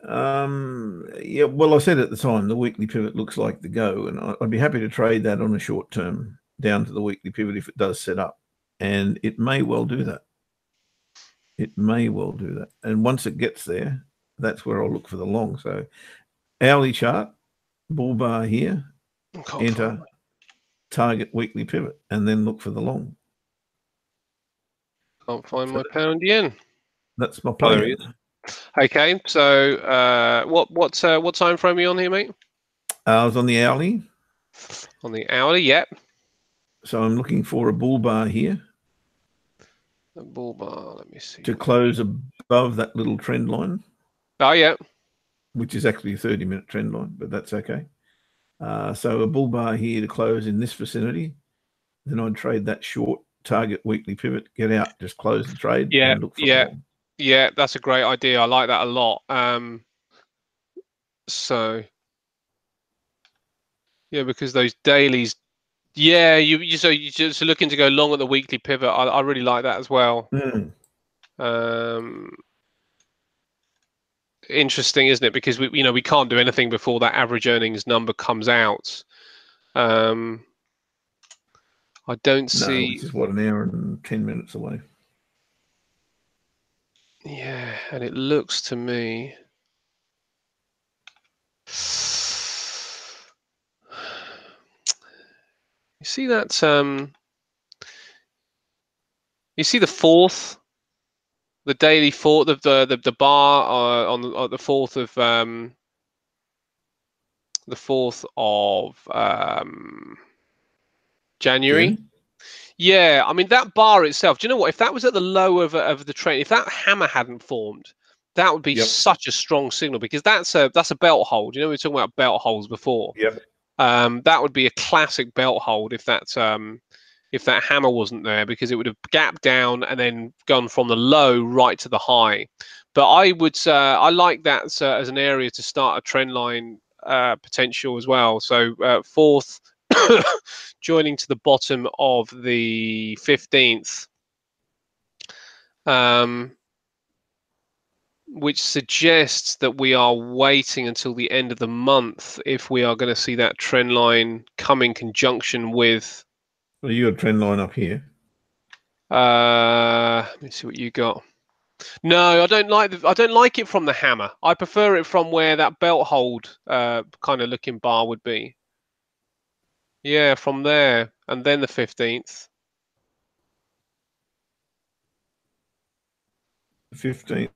B: Yeah, well, I said at the time the weekly pivot looks like the go, and I'd be happy to trade that on a short term down to the weekly pivot if it does set up, and it may well do that. It may well do that, and once it gets there, that's where I'll look for the long. So, hourly chart, bull bar here, enter, target weekly pivot, and then look for the long.
A: Can't find my pound yen.
B: That's my plan.
A: Oh, there he is. Okay, so what time frame are you on here, mate?
B: I was on the hourly.
A: On the hourly, yep.
B: So I'm looking for a bull bar here.
A: The bull bar, let me see.
B: To close above that little trend line.
A: Oh, yeah.
B: Which is actually a 30-minute trend line, but that's okay. So a bull bar here to close in this vicinity. Then I'd trade that short, target weekly pivot, get out, just close the trade, and look for long.
A: Yeah, that's a great idea. I like that a lot. So yeah, because those dailies, yeah, you're just looking to go long at the weekly pivot. I really like that as well. Interesting, isn't it? Because we can't do anything before that average earnings number comes out. I don't see.
B: No, which is what, an hour and 10 minutes away.
A: Yeah, and it looks to me. You see that? You see the fourth, the daily fourth of the bar on the 4th of the 4th of January. Yeah, I mean that bar itself. Do you know what? If that was at the low of the trend, if that hammer hadn't formed, that would be such a strong signal, because that's a belt hold. You know, we were talking about belt holds before.
B: Yep.
A: That would be a classic belt hold if that hammer wasn't there, because it would have gapped down and then gone from the low right to the high. But I like that as an area to start a trend line potential as well. So 4th joining to the bottom of the 15th, which suggests that we are waiting until the end of the month if we are going to see that trend line come in conjunction with.
B: Well, you got a trend line up here.
A: Let me see what you got. No, I don't like it from the hammer. I prefer it from where that belt hold kind of looking bar would be. Yeah, from there, and then the 15th.
B: The 15th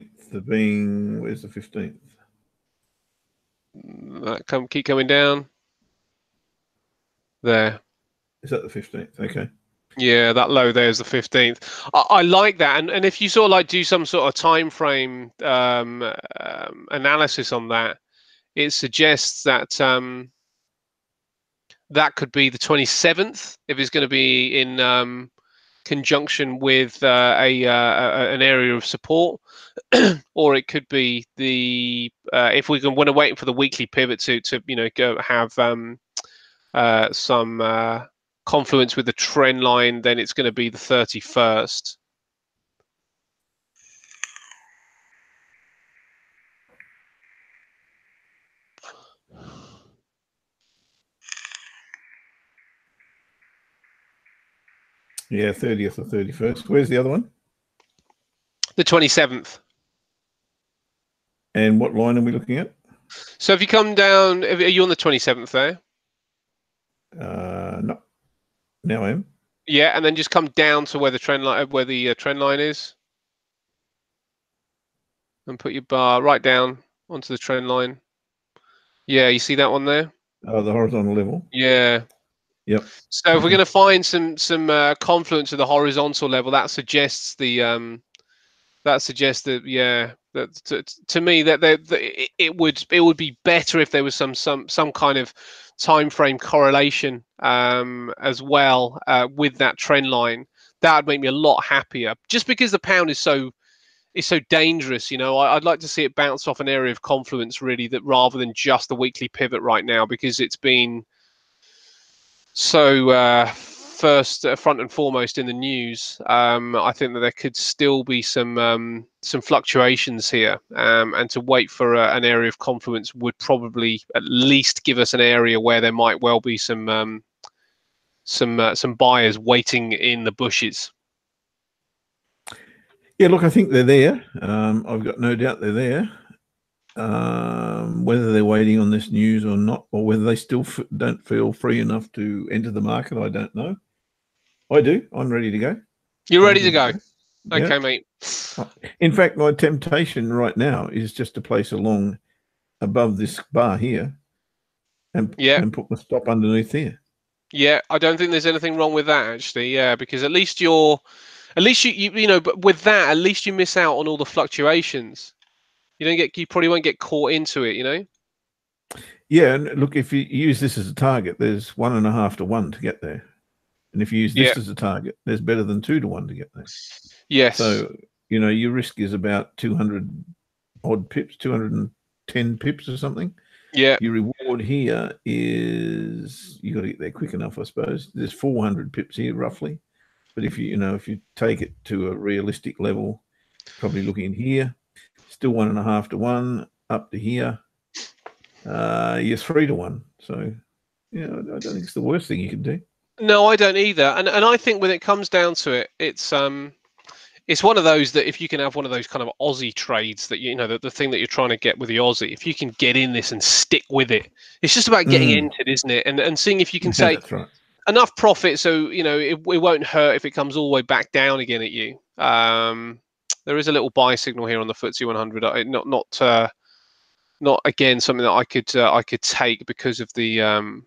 B: being, where's the 15th?
A: That keep coming down. There.
B: Is that the 15th? Okay.
A: Yeah, that low there is the 15th. I like that, and if you sort of like do some sort of time frame analysis on that, it suggests that that could be the 27th if it's going to be in conjunction with an area of support, or it could be the if we want to wait for the weekly pivot to go have some confluence with the trend line, then it's going to be the 31st.
B: Yeah, 30th or 31st. Where's the other one?
A: The 27th.
B: And what line are we looking at?
A: So if you come down, are you on the 27th there?
B: No. Now I am.
A: Yeah, and then just come down to where the trend line is, and put your bar right down onto the trend line. Yeah, you see that one there?
B: Oh, the horizontal level.
A: Yeah.
B: Yep.
A: So if we're going to find some confluence of the horizontal level, that suggests that yeah, that to me that it would be better if there was some kind of time frame correlation as well with that trend line. That would make me a lot happier. Just because the pound is so dangerous, I'd like to see it bounce off an area of confluence really, that rather than just the weekly pivot right now, because it's been so first front and foremost in the news. I think that there could still be some fluctuations here, and to wait for an area of confluence would probably at least give us an area where there might well be some buyers waiting in the bushes.
B: Yeah, look, I think they're there. I've got no doubt they're there. Whether they're waiting on this news or not, or whether they still don't feel free enough to enter the market, I don't know. I do. I'm ready to go.
A: You're ready to go?
B: Yeah.
A: Okay, mate.
B: In fact, my temptation right now is just to place a long above this bar here and put my stop underneath there.
A: Yeah, I don't think there's anything wrong with that actually. Yeah, because at least you but with that, at least you miss out on all the fluctuations. You probably won't get caught into it.
B: Yeah, and look, if you use this as a target, there's 1.5 to 1 to get there. And if you use this as a target, there's better than 2 to 1 to get there.
A: Yes.
B: So, your risk is about 200 odd pips, 210 pips or something.
A: Yeah.
B: Your reward here is, you got to get there quick enough, I suppose. There's 400 pips here roughly. But if you take it to a realistic level, probably looking here, still 1.5 to 1 up to here. You're 3 to 1. So, I don't think it's the worst thing you can do.
A: No, I don't either. And I think when it comes down to it, it's one of those that if you can have one of those kind of Aussie trades that the thing that you're trying to get with the Aussie, if you can get in this and stick with it, it's just about getting entered, isn't it? And seeing if you can take
B: that's right.
A: enough profit so it won't hurt if it comes all the way back down again at you. There is a little buy signal here on the FTSE 100. Not again something that I could take because of the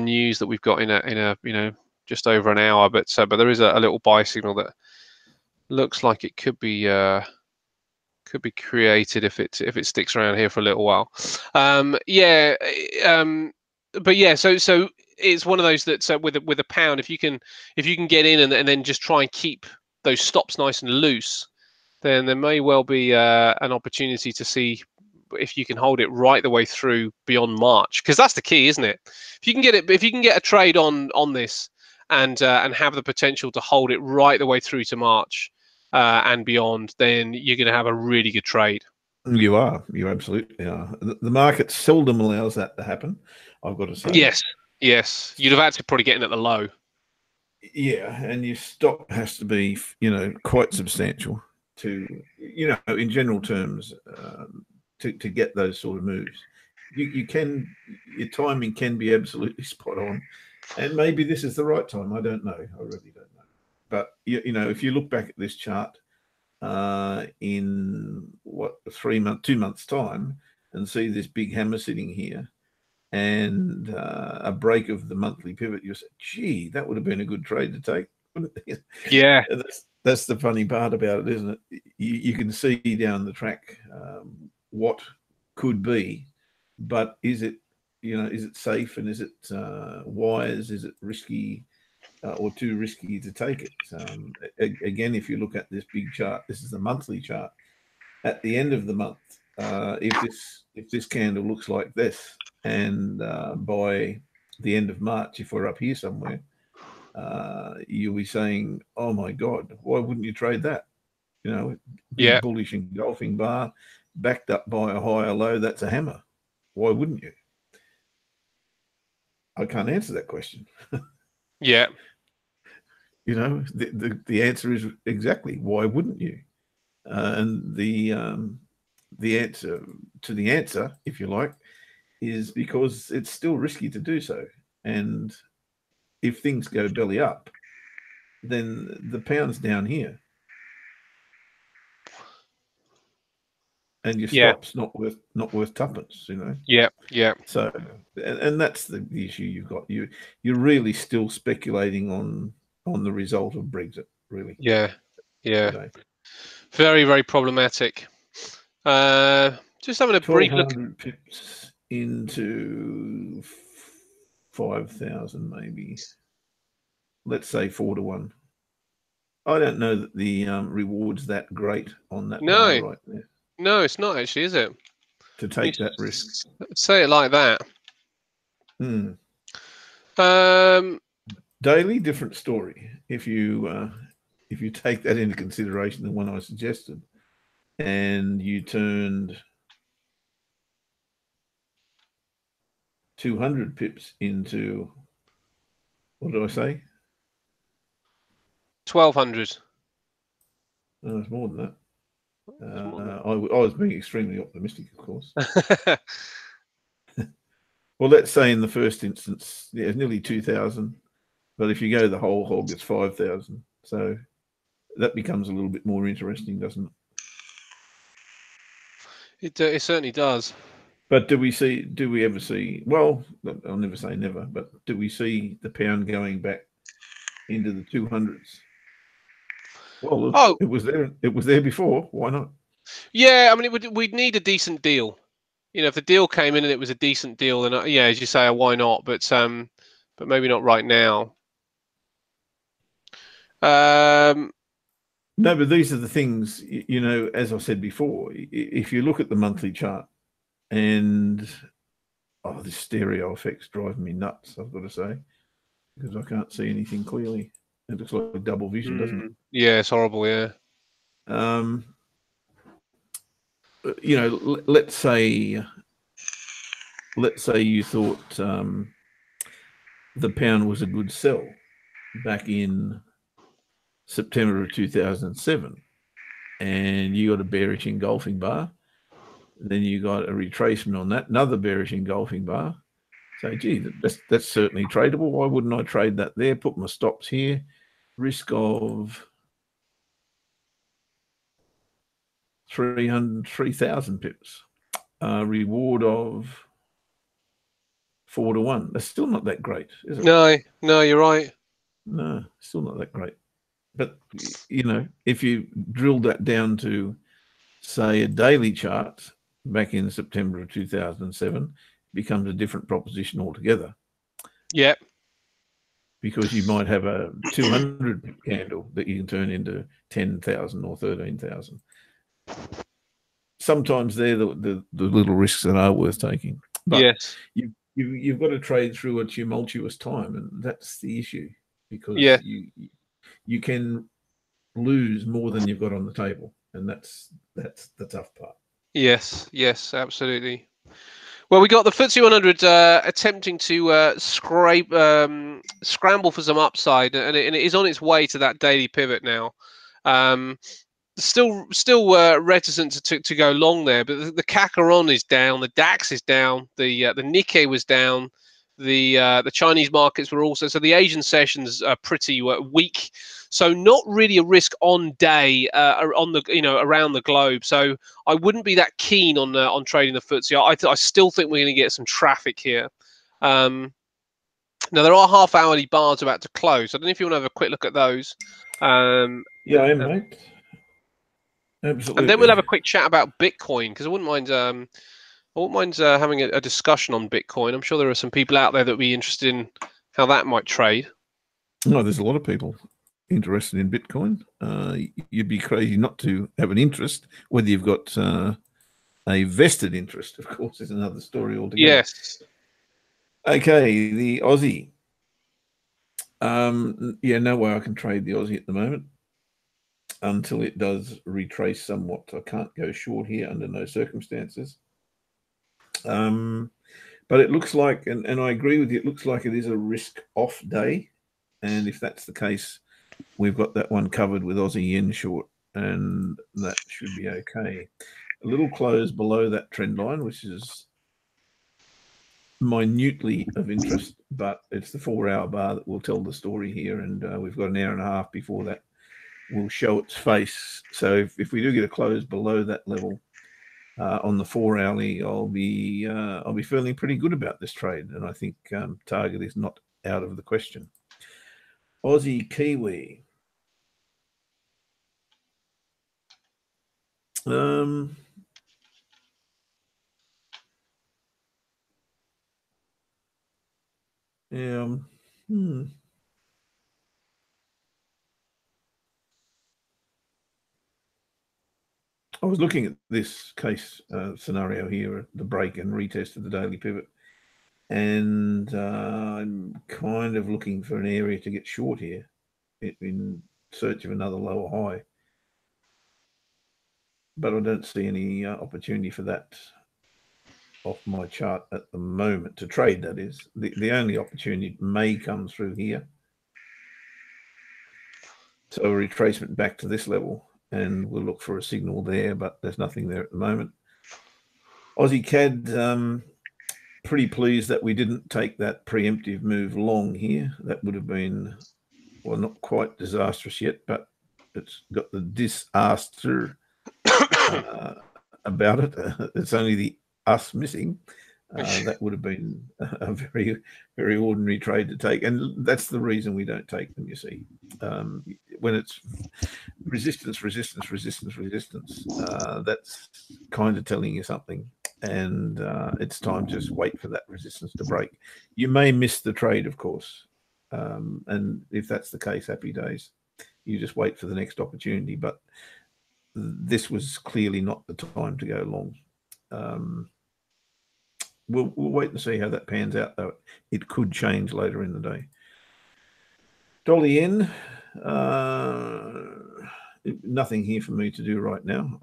A: news that we've got in a just over an hour. But there is a little buy signal that looks like it could be created if it sticks around here for a little while. But yeah, so it's one of those that with a pound, if you can get in and then just try and keep those stops nice and loose, then there may well be an opportunity to see if you can hold it right the way through beyond March, because that's the key, isn't it? If you can get a trade on this and have the potential to hold it right the way through to March and beyond, then you're going to have a really good trade.
B: You absolutely are. The market seldom allows that to happen, I've got to say.
A: Yes. You'd have had to probably get in at the low.
B: Yeah, and your stop has to be, quite substantial to, in general terms, to get those sort of moves. Your timing can be absolutely spot on, and maybe this is the right time. I don't know. I really don't know. But if you look back at this chart in 2 months time, and see this big hammer sitting here, and a break of the monthly pivot, you say, gee, that would have been a good trade to take.
A: Yeah.
B: That's the funny part about it, isn't it? You can see down the track what could be, but is it safe, and is it wise? Is it risky? or too risky to take it. Again, if you look at this big chart, this is the monthly chart. At the end of the month, if this candle looks like this, and by the end of March, if we're up here somewhere, you'll be saying, "Oh my God, why wouldn't you trade that?" You know, big bullish engulfing bar, backed up by a higher low. That's a hammer. Why wouldn't you? I can't answer that question.
A: Yeah.
B: You know, the answer is exactly why wouldn't you? And the answer to the answer, if you like, is because it's still risky to do so. And if things go belly up, then the pound's down here, and your stop's not worth tuppence. You know.
A: Yeah. Yeah.
B: So, and that's the issue you've got. You're really still speculating on the result of Brexit. Really.
A: Yeah. Yeah.
B: Today.
A: Very, very problematic. Just having a brief look.
B: 1,200 pips into 5,000, maybe. Let's say 4-1. I don't know that the reward's that great on that bar right there.
A: No, it's not actually, is it?
B: To take that risk.
A: Say it like that.
B: Daily, different story. If you take that into consideration, the one I suggested, and you turned 200 pips into, what did I say?
A: 1,200.
B: No, it's more than that. I was being extremely optimistic, of course. Well, let's say in the first instance, yeah, it's nearly 2,000. But if you go the whole hog, it's 5,000. So that becomes a little bit more interesting, doesn't
A: it? It certainly does.
B: But do we ever see? Well, I'll never say never, but do we see the pound going back into the 200s? Well, look, it was there. It was there before. Why not?
A: Yeah, I mean, we'd need a decent deal. You know, if the deal came in and it was a decent deal, then yeah, as you say, why not? But maybe not right now.
B: No, but these are the things, you know, as I said before, if you look at the monthly chart and, oh, this stereo effect's driving me nuts, I've got to say, because I can't see anything clearly. It looks like double vision, doesn't it?
A: Yeah, it's horrible, yeah.
B: You know, let's say you thought the pound was a good sell back in September of 2007, and you got a bearish engulfing bar. Then you got a retracement on that, another bearish engulfing bar. So, gee, that's certainly tradable. Why wouldn't I trade that there? Put my stops here. Risk of 3,000 pips. Reward of 4-1. That's still not that great, is it?
A: No, you're right.
B: No, still not that great. But, you know, if you drill that down to, say, a daily chart back in September of 2007, becomes a different proposition altogether.
A: Yeah.
B: Because you might have a 200 candle that you can turn into 10,000 or 13,000. Sometimes they're the little risks that are worth taking. But
A: yes,
B: you've got to trade through a tumultuous time, and that's the issue, because you can lose more than you've got on the table, and that's the tough part.
A: Yes, absolutely. Well, we got the FTSE 100 attempting to scramble for some upside, and it is on its way to that daily pivot now. Still reticent to go long there, but the Kakaron is down, the DAX is down, the Nikkei was down, the Chinese markets were also, so the Asian sessions are pretty weak. So not really a risk on day on the around the globe. So I wouldn't be that keen on trading the FTSE. I still think we're going to get some traffic here. Now there are half-hourly bars about to close. I don't know if you want to have a quick look at those.
B: Yeah, I am, mate. Absolutely.
A: And then we'll have a quick chat about Bitcoin, because I wouldn't mind having a discussion on Bitcoin. I'm sure there are some people out there that would be interested in how that might trade.
B: Oh, there's a lot of people interested in Bitcoin. You'd be crazy not to have an interest. Whether you've got a vested interest, of course, is another story altogether.
A: Yes.
B: Okay, the Aussie. Yeah, no way I can trade the Aussie at the moment until it does retrace somewhat. I can't go short here under no circumstances. But it looks like, and I agree with you, it looks like it is a risk-off day. And if that's the case, we've got that one covered with Aussie yen short, and that should be okay. A little close below that trend line, which is minutely of interest, but it's the 4-hour bar that will tell the story here, and we've got an hour and a half before that will show its face. So if we do get a close below that level on the 4-hourly, I'll be feeling pretty good about this trade, and I think target is not out of the question. Aussie Kiwi. Yeah. I was looking at this case scenario here, the break and retest of the daily pivot, and I'm kind of looking for an area to get short here in search of another lower high. But I don't see any opportunity for that off my chart at the moment to trade, that is. The only opportunity may come through here. So a retracement back to this level, and we'll look for a signal there, but there's nothing there at the moment. Aussie CAD, pretty pleased that we didn't take that preemptive move long here. That would have been, well, not quite disastrous yet, but it's got the disaster about it. It's only the us missing. That would have been a very, very ordinary trade to take. And that's the reason we don't take them, you see. When it's resistance, resistance, resistance, resistance, that's kind of telling you something. And it's time to just wait for that resistance to break. You may miss the trade, of course. And if that's the case, happy days. You just wait for the next opportunity. But this was clearly not the time to go long. We'll wait and see how that pans out, though. It could change later in the day. Dollar yen, nothing here for me to do right now.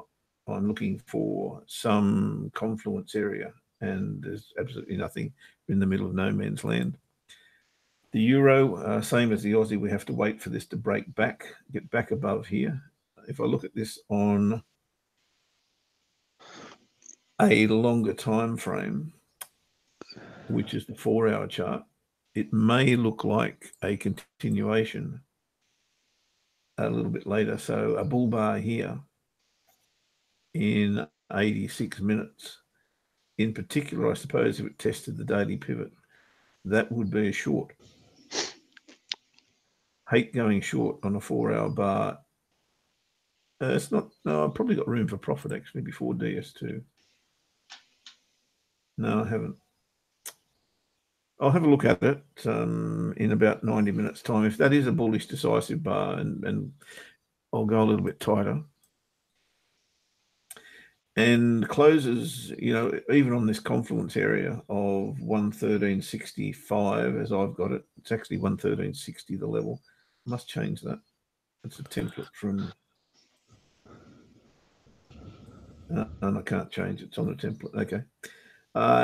B: I'm looking for some confluence area, and there's absolutely nothing in the middle of no man's land. The euro, same as the Aussie, we have to wait for this to break back, get back above here. If I look at this on a longer time frame, which is the 4-hour chart, it may look like a continuation a little bit later. So a bull bar here in 86 minutes. In particular, I suppose if it tested the daily pivot, that would be a short. Hate going short on a 4-hour bar. It's not, no, I've probably got room for profit actually before DS2. No, I haven't. I'll have a look at it in about 90 minutes' time. If that is a bullish decisive bar, and I'll go a little bit tighter. And closes, even on this confluence area of 113.65, as I've got it, it's actually 113.60, the level. I must change that. It's a template from, and I can't change it. It's on the template. Okay.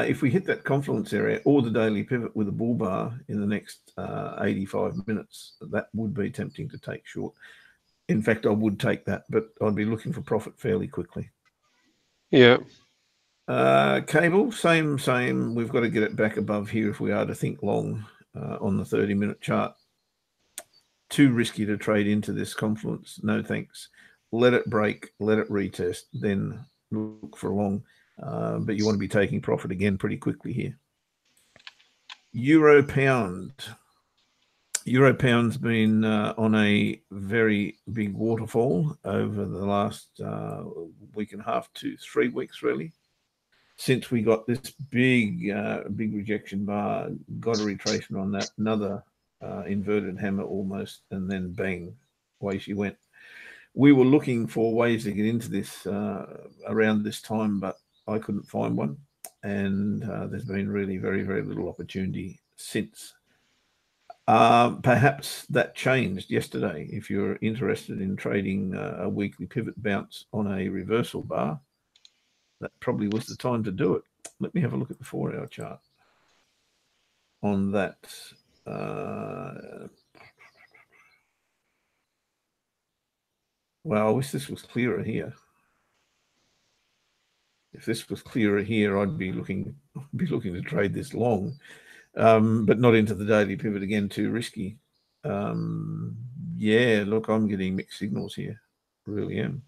B: If we hit that confluence area or the daily pivot with a bull bar in the next 85 minutes, that would be tempting to take short. In fact, I would take that, but I'd be looking for profit fairly quickly.
A: Yeah.
B: Cable, same. We've got to get it back above here if we are to think long on the 30-minute chart. Too risky to trade into this confluence. No thanks. Let it break, let it retest, then look for a long. But you want to be taking profit again pretty quickly here. Euro pound. Euro pound's been on a very big waterfall over the last week and a half to 3 weeks, really. Since we got this big rejection bar, got a retracement on that, another inverted hammer almost, and then bang, away she went. We were looking for ways to get into this around this time, but I couldn't find one. And there's been really very, very little opportunity since. Perhaps that changed yesterday. If you're interested in trading a weekly pivot bounce on a reversal bar, that probably was the time to do it. Let me have a look at the 4-hour chart on that. Well, I wish this was clearer here. If this was clearer here, I'd be looking to trade this long, but not into the daily pivot again. Too risky. Yeah, look, I'm getting mixed signals here. Really am.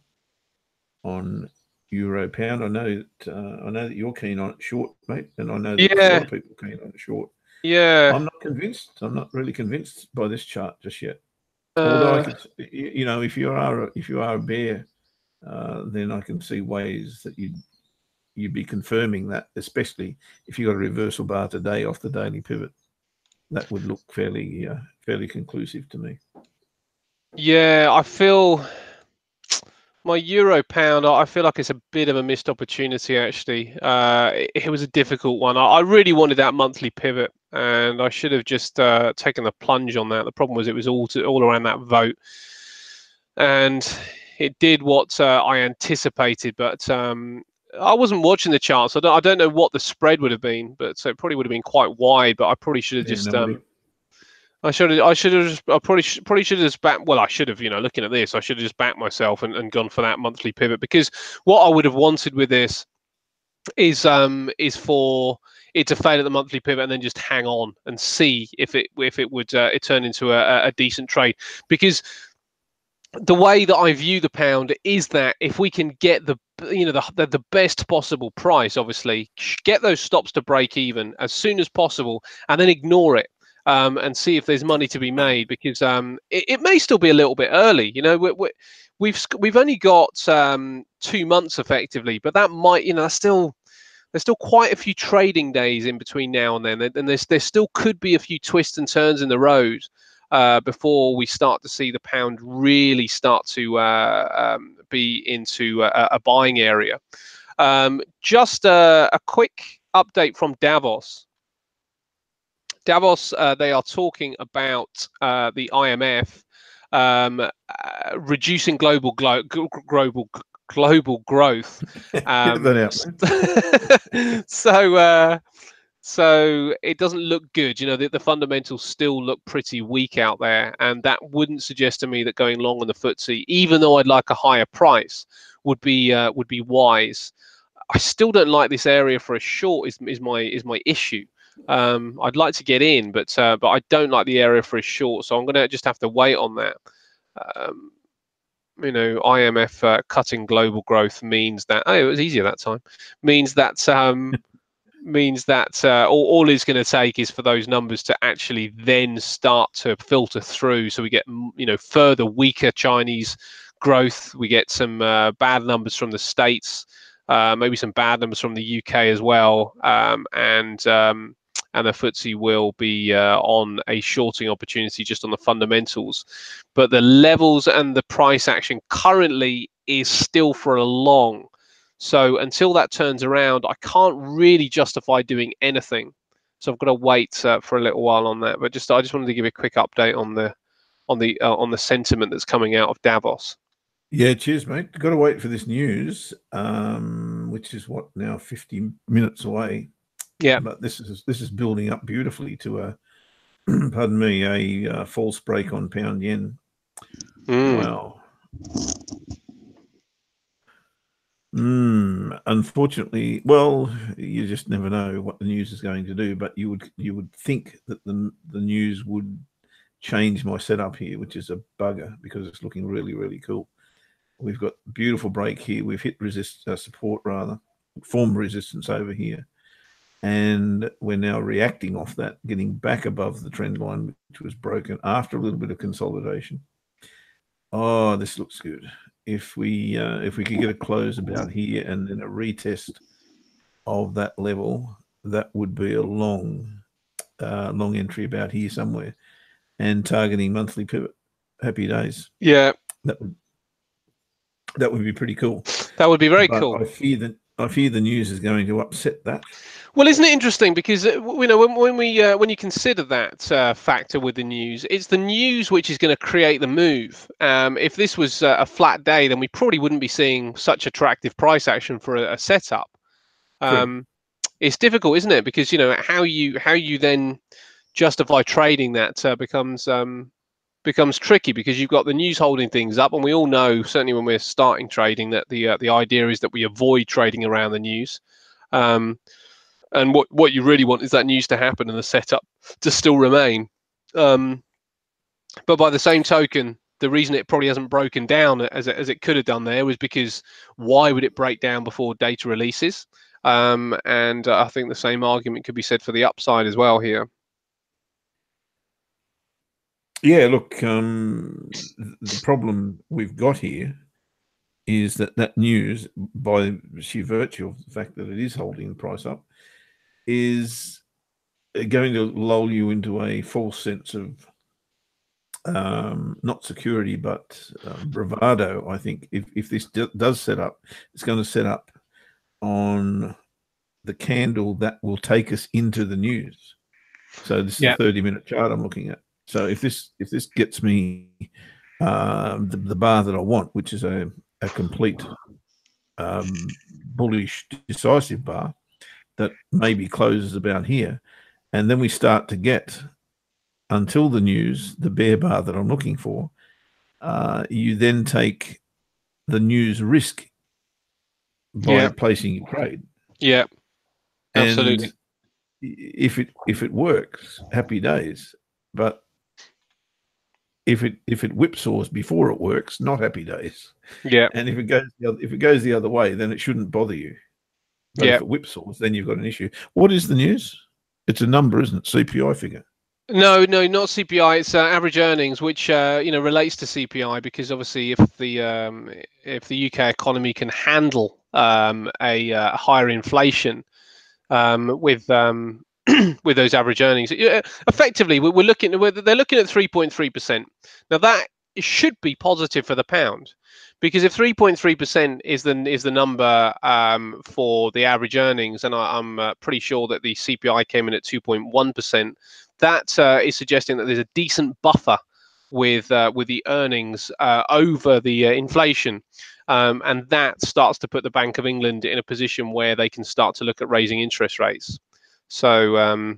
B: On euro pound, I know that you're keen on it short, mate, and I know that a lot of people are keen on it short.
A: Yeah.
B: I'm not convinced. I'm not really convinced by this chart just yet. Although I could, you know, if you are a bear, then I can see ways that you'd be confirming that, especially if you got a reversal bar today off the daily pivot. That would look fairly conclusive to me.
A: Yeah, I feel my euro pound, I feel like it's a bit of a missed opportunity, actually. It was a difficult one. I really wanted that monthly pivot, and I should have just taken the plunge on that. The problem was it was all around that vote, and it did what I anticipated, but I wasn't watching the charts. I don't know what the spread would have been, but so it probably would have been quite wide. But I probably should have just I probably should have just backed. Well, I should have, looking at this, I should have just backed myself and gone for that monthly pivot, because what I would have wanted with this is for it to fail at the monthly pivot and then just hang on and see if it would it turn into a decent trade. Because the way that I view the pound is that if we can get the best possible price, obviously get those stops to break even as soon as possible, and then ignore it. And see if there's money to be made, because it may still be a little bit early. We've only got 2 months effectively, but that might, there's still quite a few trading days in between now and then, and there still could be a few twists and turns in the road before we start to see the pound really start to be into a buying area. Just a quick update from Davos. They are talking about the IMF reducing global growth. So it doesn't look good. The fundamentals still look pretty weak out there, and that wouldn't suggest to me that going long on the FTSE, even though I'd like a higher price, would be wise. I still don't like this area for a short. Is my issue. I'd like to get in, but I don't like the area for a short, so I'm going to just have to wait on that. IMF cutting global growth means that it was easier that time. Means that all it's going to take is for those numbers to actually then start to filter through, so we get further weaker Chinese growth. We get some bad numbers from the States. Maybe some bad numbers from the UK as well, and the FTSE will be on a shorting opportunity just on the fundamentals. But the levels and the price action currently is still for a long. So until that turns around, I can't really justify doing anything. So I've got to wait for a little while on that. But I just wanted to give a quick update on the sentiment that's coming out of Davos.
B: Yeah, cheers, mate. Got to wait for this news, which is what now 50 minutes away.
A: Yeah,
B: but this is building up beautifully to a pardon me, a false break on pound yen. Wow. Unfortunately, well, you just never know what the news is going to do, but you would think that the news would change my setup here, which is a bugger, because it's looking really, really cool. We've got beautiful break here. We've hit support, rather, formed resistance over here. And we're now reacting off that, getting back above the trend line, which was broken after a little bit of consolidation. Oh, this looks good. If we could get a close about here and then a retest of that level, that would be a long entry about here somewhere. and targeting monthly pivot. Happy days.
A: Yeah,
B: that would be pretty cool.
A: that would be very
B: But
A: cool.
B: I fear the news is going to upset that.
A: Well, isn't it interesting? Because when you consider that factor with the news, it's the news which is going to create the move. If this was a flat day, then we probably wouldn't be seeing such attractive price action for a setup. It's difficult, isn't it? Because how you then justify trading that becomes tricky, because you've got the news holding things up, and we all know, certainly when we're starting trading, that the idea is that we avoid trading around the news. And what you really want is that news to happen and the setup to still remain. But by the same token, the reason it probably hasn't broken down as it could have done there was because why would it break down before data releases? And I think the same argument could be said for the upside as well here.
B: Yeah, look, the problem we've got here is that news, by sheer virtue of the fact that it is holding the price up, is going to lull you into a false sense of not security, but bravado. I think if this does set up, it's going to set up on the candle that will take us into the news. So this is a 30-minute chart I'm looking at. So if this gets me the bar that I want, which is a complete bullish decisive bar that maybe closes about here, and then we start to get, until the news, the bear bar that I'm looking for, you then take the news risk by placing your trade.
A: Yeah, absolutely.
B: And if it works, happy days. But if it whipsaws before it works, not happy days.
A: Yeah.
B: And if it goes the other way, then it shouldn't bother you. But if it whipsaws, then you've got an issue. What is the news? It's a number, isn't it? CPI figure.
A: No, not CPI. It's average earnings, which relates to CPI, because obviously, if the UK economy can handle a higher inflation with with those average earnings, effectively, they're looking at 3.3%. Now that should be positive for the pound, because if 3.3% is the number for the average earnings, and I'm pretty sure that the CPI came in at 2.1%. That is suggesting that there's a decent buffer with the earnings over the inflation, and that starts to put the Bank of England in a position where they can start to look at raising interest rates. So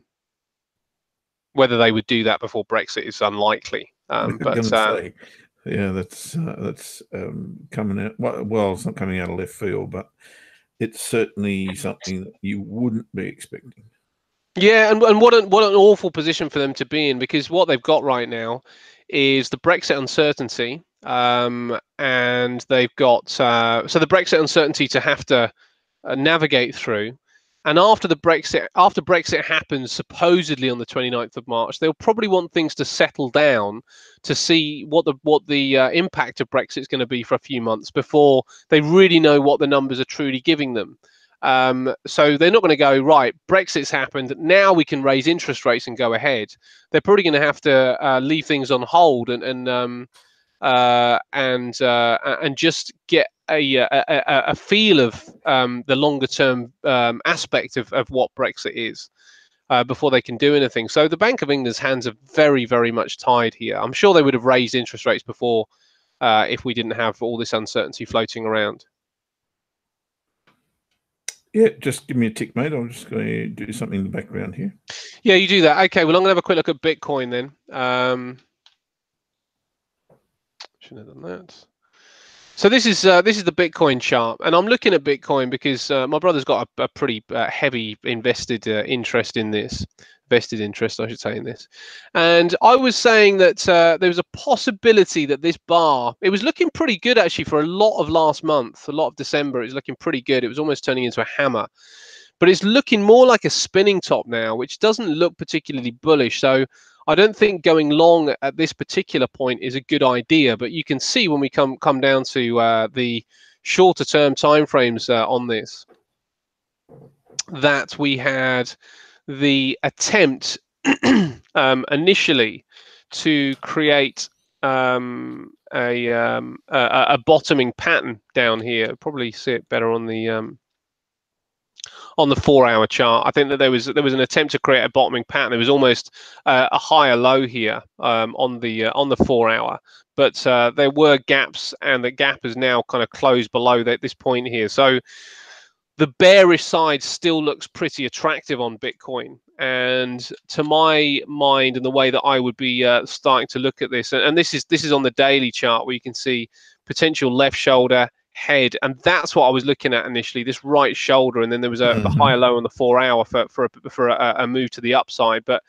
A: whether they would do that before Brexit is unlikely.
B: Yeah, that's coming out. Well, it's not coming out of left field, but it's certainly something that you wouldn't be expecting.
A: Yeah, and what an awful position for them to be in, because what they've got right now is the Brexit uncertainty, and they've got so the Brexit uncertainty to have to navigate through. And after Brexit happens, supposedly on the 29th of March, they'll probably want things to settle down to see what the impact of Brexit is going to be for a few months before they really know what the numbers are truly giving them. So they're not going to go, right, Brexit's happened, now we can raise interest rates and go ahead. They're probably going to have to leave things on hold and just get a feel of the longer term aspect of what Brexit is before they can do anything. So the Bank of England's hands are very, very much tied here. I'm sure they would have raised interest rates before if we didn't have all this uncertainty floating around.
B: Yeah, just give me a tick, mate. I'm just going to do something in the background here.
A: Yeah, you do that. Okay, well, I'm going to have a quick look at Bitcoin then. Shouldn't have done that. So this is the Bitcoin chart, and I'm looking at Bitcoin because my brother's got a pretty heavy invested interest in this. Vested interest, I should say, in this. And I was saying that there was a possibility that this bar, it was looking pretty good actually for a lot of last month, a lot of December. It was looking pretty good. It was almost turning into a hammer. But it's looking more like a spinning top now, which doesn't look particularly bullish. So I don't think going long at this particular point is a good idea. But you can see when we come down to the shorter term timeframes on this, that we had the attempt initially to create a bottoming pattern down here. Probably see it better on the 4-hour chart. I think that there was an attempt to create a bottoming pattern. It was almost a higher low here on the 4-hour, but there were gaps, and the gap is now kind of closed below this point here. So the bearish side still looks pretty attractive on Bitcoin. And to my mind, and the way that I would be starting to look at this, and this is on the daily chart, where you can see potential left shoulder, head, and that's what I was looking at initially, this right shoulder, and then there was a higher low on the 4-hour for a move to the upside. But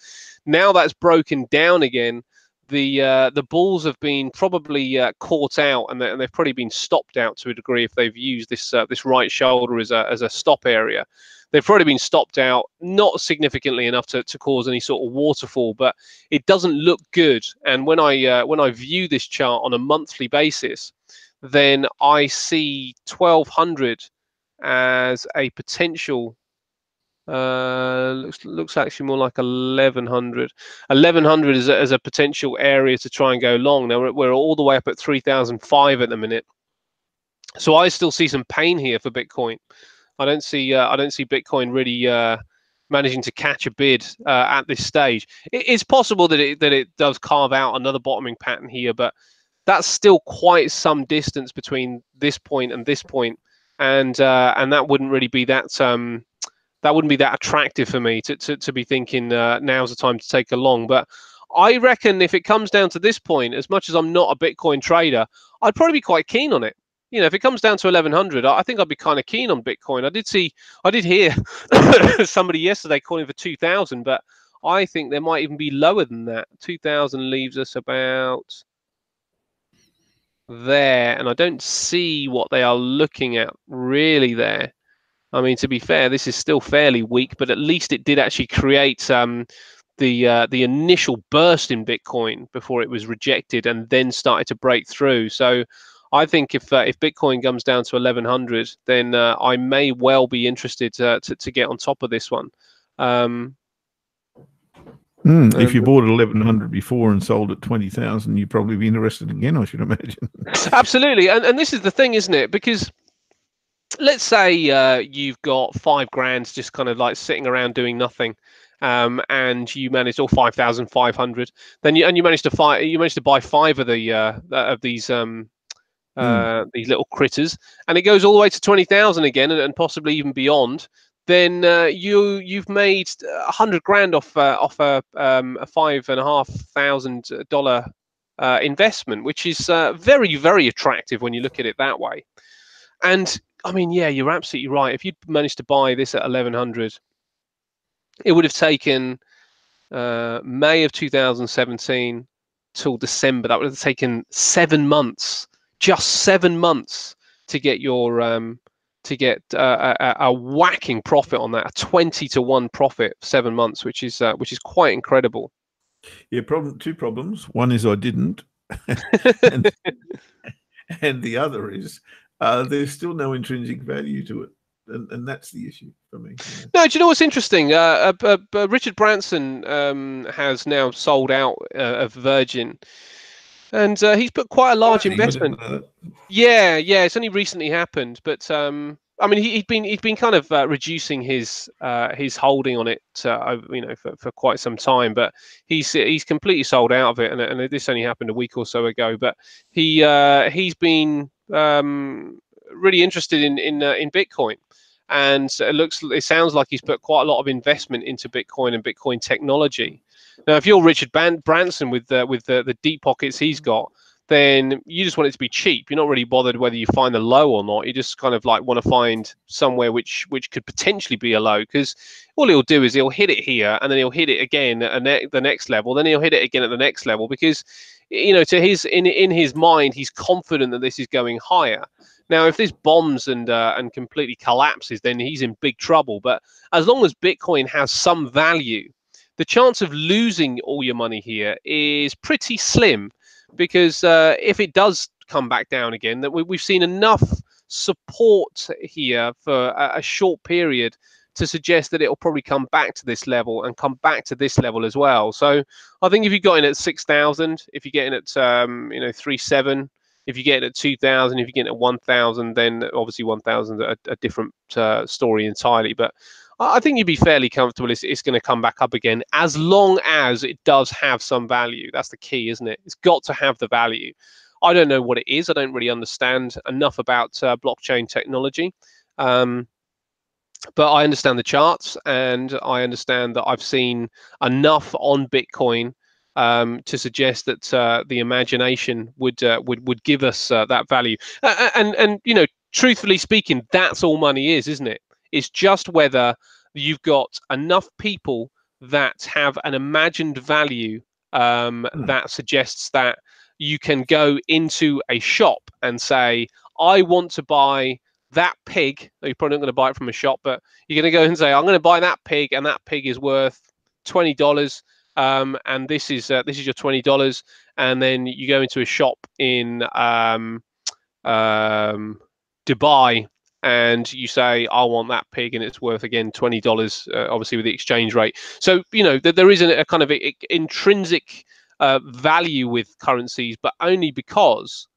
A: now that's broken down again. The bulls have been probably caught out, and they've probably been stopped out to a degree if they've used this right shoulder as a stop area. They've probably been stopped out, not significantly enough to cause any sort of waterfall, but it doesn't look good. And when I view this chart on a monthly basis, then I see 1200 as a potential. Looks actually more like 1100. 1100 as a potential area to try and go long. Now we're all the way up at 3005 at the minute, so I still see some pain here for Bitcoin. I don't see Bitcoin really managing to catch a bid at this stage. It's possible that it does carve out another bottoming pattern here, but that's still quite some distance between this point and this point, and that wouldn't really be that wouldn't be that attractive for me to be thinking now's the time to take a long. But I reckon if it comes down to this point, as much as I'm not a Bitcoin trader, I'd probably be quite keen on it. You know, if it comes down to 1100, I think I'd be kind of keen on Bitcoin. I did hear somebody yesterday calling for 2000, but I think there might even be lower than that. 2000 leaves us about there, and I don't see what they are looking at really there. I mean, to be fair, this is still fairly weak, but at least it did actually create the initial burst in Bitcoin before it was rejected and then started to break through. So I think if Bitcoin comes down to 1100, then I may well be interested to get on top of this one.
B: If you bought at 1100 before and sold at 20,000, you'd probably be interested again, I should imagine.
A: Absolutely, and this is the thing, isn't it? Because let's say you've got $5,000 just kind of like sitting around doing nothing, and you managed, or 5,500. Then you managed to buy 5 of these little critters, and it goes all the way to 20,000 again, and possibly even beyond. Then you've made $100,000 off a $5,500 investment, which is very, very attractive when you look at it that way. And I mean, yeah, you're absolutely right. If you'd managed to buy this at 1100, it would have taken May of 2017 till December. That would have taken 7 months, just 7 months, to get your a whacking profit on that, a 20-to-1 profit, 7 months, which is quite incredible.
B: Yeah, two problems. One is I didn't, and the other is there's still no intrinsic value to it, and that's the issue for me. Yeah.
A: No, do you know what's interesting? Richard Branson has now sold out of Virgin, and he's put quite a large investment. Yeah, it's only recently happened, but I mean, he'd been kind of reducing his holding on it, for quite some time. But he's completely sold out of it, and this only happened a week or so ago. But he's been really interested in Bitcoin, and it sounds like he's put quite a lot of investment into Bitcoin and Bitcoin technology. Now, if you're Richard Branson with the deep pockets he's got, then you just want it to be cheap. You're not really bothered whether you find the low or not. You just kind of like want to find somewhere which could potentially be a low, because all he'll do is he'll hit it here, and then he'll hit it again at the next level, then he'll hit it again at the next level, because in his mind, he's confident that this is going higher. Now, if this bombs and completely collapses, then he's in big trouble. But as long as Bitcoin has some value, the chance of losing all your money here is pretty slim, because if it does come back down again, that we've seen enough support here for a short period to suggest that it'll probably come back to this level and come back to this level as well. So I think if you got in at 6,000, if you get in at 3.7, if you get in at 2,000, if you get in at 1,000, then obviously 1,000 is a different story entirely. But I think you'd be fairly comfortable it's going to come back up again, as long as it does have some value. That's the key, isn't it? It's got to have the value. I don't know what it is. I don't really understand enough about blockchain technology. But I understand the charts, and I understand that I've seen enough on Bitcoin to suggest that the imagination would give us that value. And truthfully speaking, that's all money is, isn't it? It's just whether you've got enough people that have an imagined value that suggests that you can go into a shop and say, I want to buy that pig. You're probably not going to buy it from a shop, but you're going to go and say, I'm going to buy that pig, and that pig is worth $20, and this is your $20. And then you go into a shop in Dubai, and you say, I want that pig, and it's worth again $20, obviously with the exchange rate. So there isn't a kind of intrinsic value with currencies, but only because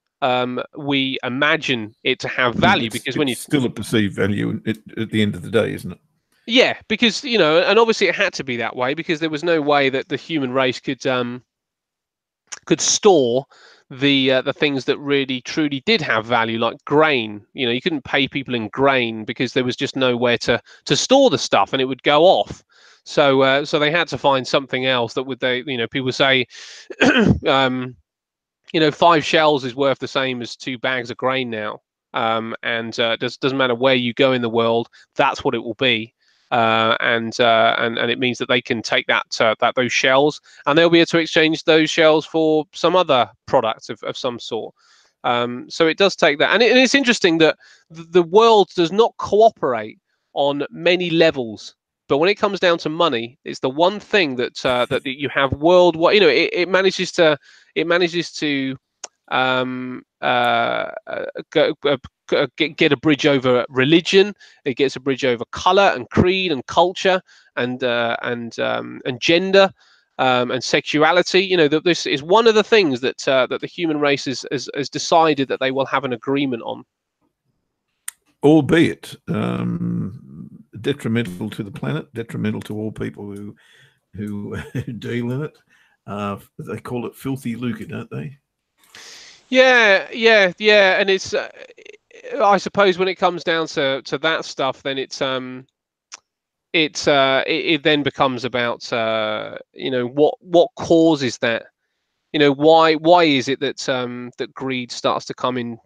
A: we imagine it to have value. Because when
B: it's still a perceived value at the end of the day, isn't it?
A: Yeah, because and obviously it had to be that way, because there was no way that the human race could store the things that really truly did have value, like grain. You couldn't pay people in grain because there was just nowhere to store the stuff, and it would go off. So they had to find something else that would people say 5 shells is worth the same as 2 bags of grain now. And doesn't matter where you go in the world, that's what it will be. And it means that they can take those shells, and they'll be able to exchange those shells for some other product of some sort. So it does take that, and it's interesting that the world does not cooperate on many levels. But when it comes down to money, it's the one thing that that you have worldwide. It manages to get a bridge over religion. It gets a bridge over color and creed and culture and gender and sexuality. This is one of the things that the human race has decided that they will have an agreement on.
B: Albeit detrimental to the planet, detrimental to all people who deal in it. They call it filthy lucre, don't they?
A: Yeah, and it's I suppose when it comes down to that stuff, then it then becomes about what causes that. Why is it that that greed starts to come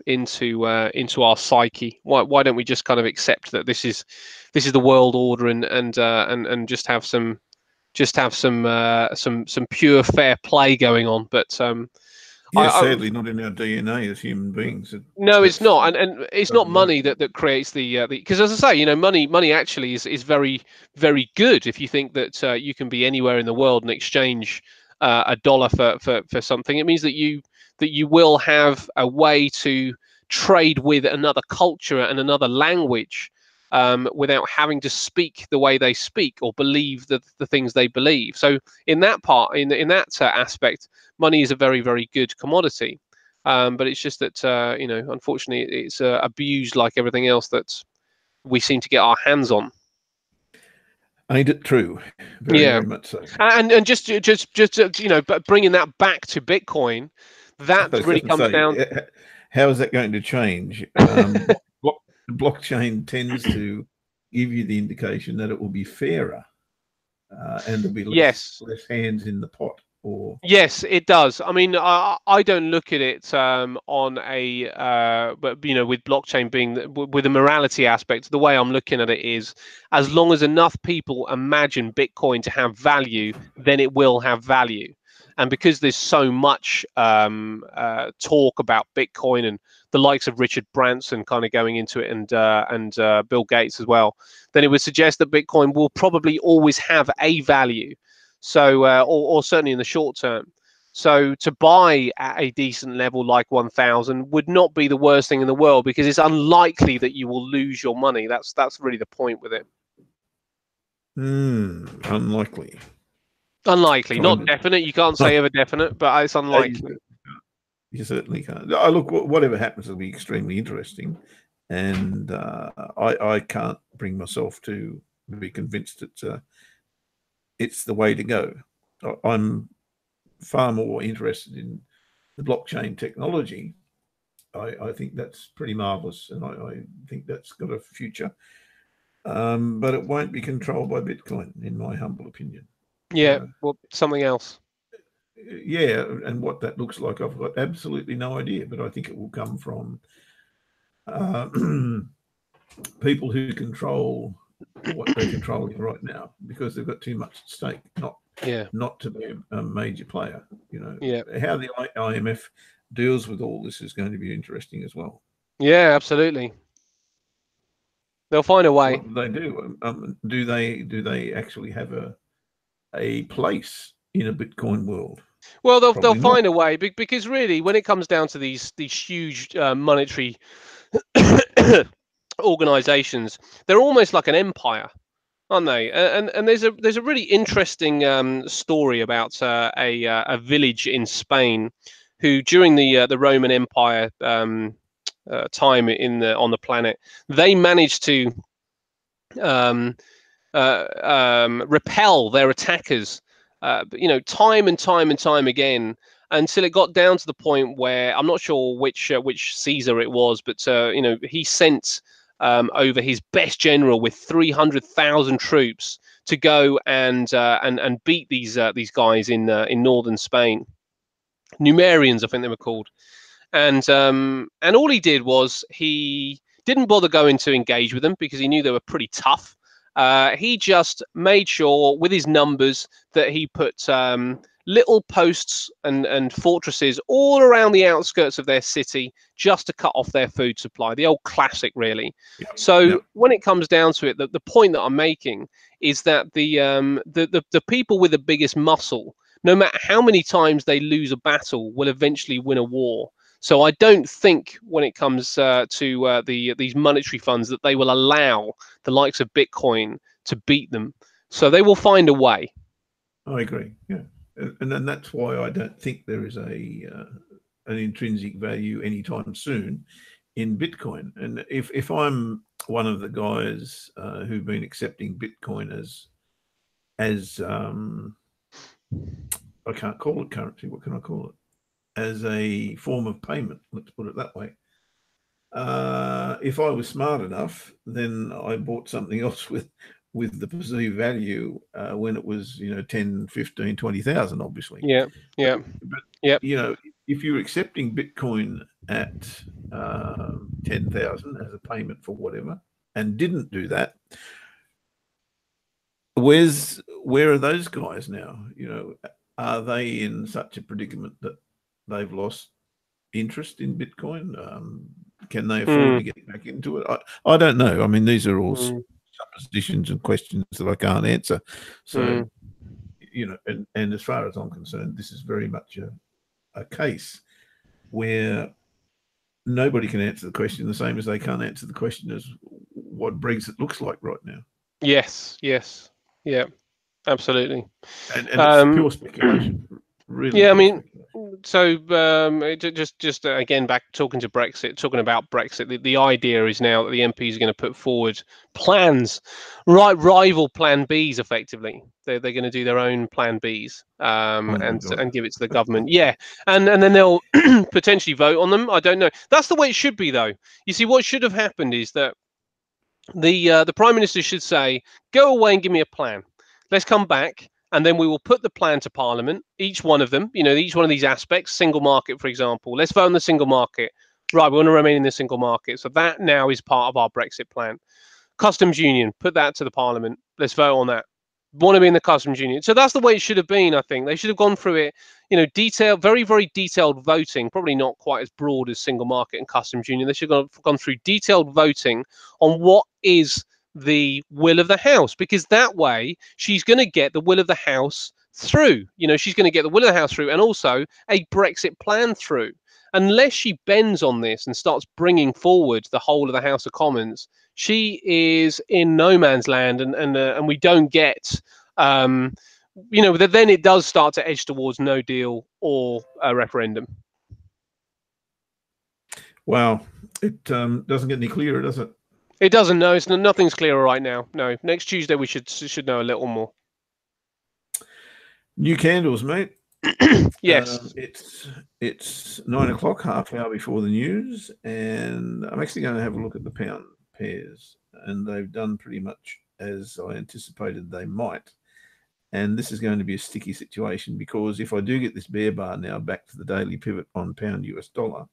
A: into our psyche? Why don't we just kind of accept that this is the world order and just have some pure fair play going on? But
B: sadly, not in our DNA as human beings.
A: No, it's not, and it's not money that creates the because, as I say, money actually is very, very good if you think that you can be anywhere in the world and exchange a dollar for something. It means that you will have a way to trade with another culture and another language without having to speak the way they speak or believe the things they believe. So in that part, in that aspect, money is a very, very good commodity. But it's just that unfortunately, it's abused like everything else that we seem to get our hands on.
B: Ain't it true? Very much so.
A: And just but bringing that back to Bitcoin, that really comes down.
B: How is that going to change? Blockchain tends to give you the indication that it will be fairer, and there'll be less hands in the pot.
A: Yes, it does. I mean, I don't look at it on a but with blockchain being with a morality aspect. The way I'm looking at it is, as long as enough people imagine Bitcoin to have value, then it will have value. And because there's so much talk about Bitcoin and the likes of Richard Branson kind of going into it, and Bill Gates as well, then it would suggest that Bitcoin will probably always have a value. So, or certainly in the short term. So to buy at a decent level like 1,000 would not be the worst thing in the world, because it's unlikely that you will lose your money. That's really the point with it.
B: Unlikely.
A: Unlikely,
B: Time
A: not
B: is,
A: definite. You can't say ever definite, but it's
B: you
A: unlikely.
B: you certainly can't. Oh, look, whatever happens will be extremely interesting, and I can't bring myself to be convinced that it's the way to go. I'm far more interested in the blockchain technology. I think that's pretty marvelous, and I think that's got a future. But it won't be controlled by Bitcoin, in my humble opinion.
A: Yeah, well, something else.
B: Yeah, and what that looks like, I've got absolutely no idea. But I think it will come from uh, people who control what they're controlling right now, because they've got too much at stake.
A: Yeah,
B: Not to be a major player. You know
A: yeah,
B: how the IMF deals with all this is going to be interesting as well.
A: yeah, absolutely. They'll find a way.
B: What do they do? Do they actually have a place in a Bitcoin world?
A: Well, they'll
B: Probably not.
A: find a way because really, when it comes down to these huge monetary organizations, they're almost like an empire, aren't they? And there's a really interesting story about a village in Spain, who during the Roman Empire time on the planet, they managed to um, repel their attackers, time and time and time again, until it got down to the point where I'm not sure which Caesar it was, but he sent over his best general with 300,000 troops to go and beat these guys in northern Spain. Numerians, I think they were called, and all he did was he didn't bother going to engage with them because he knew they were pretty tough. He just made sure with his numbers that he put little posts and fortresses all around the outskirts of their city just to cut off their food supply. The old classic, really.
B: Yeah, yeah.
A: So when it comes down to it, the point that I'm making is that the people with the biggest muscle, no matter how many times they lose a battle, will eventually win a war. So I don't think when it comes to these monetary funds that they will allow the likes of Bitcoin to beat them. So they will find a way.
B: I agree. Yeah, and then that's why I don't think there is an intrinsic value anytime soon in Bitcoin. And if I'm one of the guys who've been accepting Bitcoin as I can't call it currency. What can I call it? As a form of payment. Let's put it that way. If I was smart enough, then I bought something else with the perceived value when it was 10, 15, 20,000, obviously.
A: Yeah, yeah,
B: But
A: yeah,
B: if you're accepting Bitcoin at 10,000 as a payment for whatever and didn't do that, where are those guys now? Are they in such a predicament that they've lost interest in Bitcoin? Can they afford to get back into it? I don't know. I mean, these are all suppositions and questions that I can't answer. So, and as far as I'm concerned, this is very much a case where nobody can answer the question the same as they can't answer the question as what Brexit looks like right now.
A: yes, yes, yeah, absolutely.
B: And it's pure speculation, really
A: Yeah, I
B: pure
A: mean,
B: speculation.
A: so just again back talking about Brexit. The idea is now that the MPs are going to put forward plans, rival Plan Bs. Effectively, they're going to do their own Plan Bs,
B: Oh my
A: and
B: God.
A: give it to the government. Yeah, and then they'll potentially vote on them. I don't know. That's the way it should be, though. You see, what should have happened is that the Prime Minister should say, "Go away and give me a plan. Let's come back, and then we will put the plan to Parliament. Each one of them, each one of these aspects. Single market, for example. Let's vote on the single market. Right, we want to remain in the single market. So that now is part of our Brexit plan. Customs union, put that to the Parliament. Let's vote on that. Want to be in the customs union. So that's the way it should have been. I think they should have gone through it, detailed, very, very detailed voting. Probably not quite as broad as single market and customs union. They should have gone through detailed voting on what is the will of the House, because that way she's going to get the will of the House through. She's going to get the will of the House through, and also a Brexit plan through. unless she bends on this and starts bringing forward the whole of the House of Commons, she is in no man's land, and we don't get. Then it does start to edge towards no deal or a referendum.
B: Wow, it doesn't get any clearer, does it?
A: It doesn't. No, nothing's clearer right now. No, next Tuesday we should know a little more.
B: New candles, mate.
A: Yes.
B: It's 9 o'clock, half hour before the news, and I'm actually going to have a look at the pound pairs, and they've done pretty much as I anticipated they might. And this is going to be a sticky situation, because if I do get this bear bar now back to the daily pivot on pound US dollar,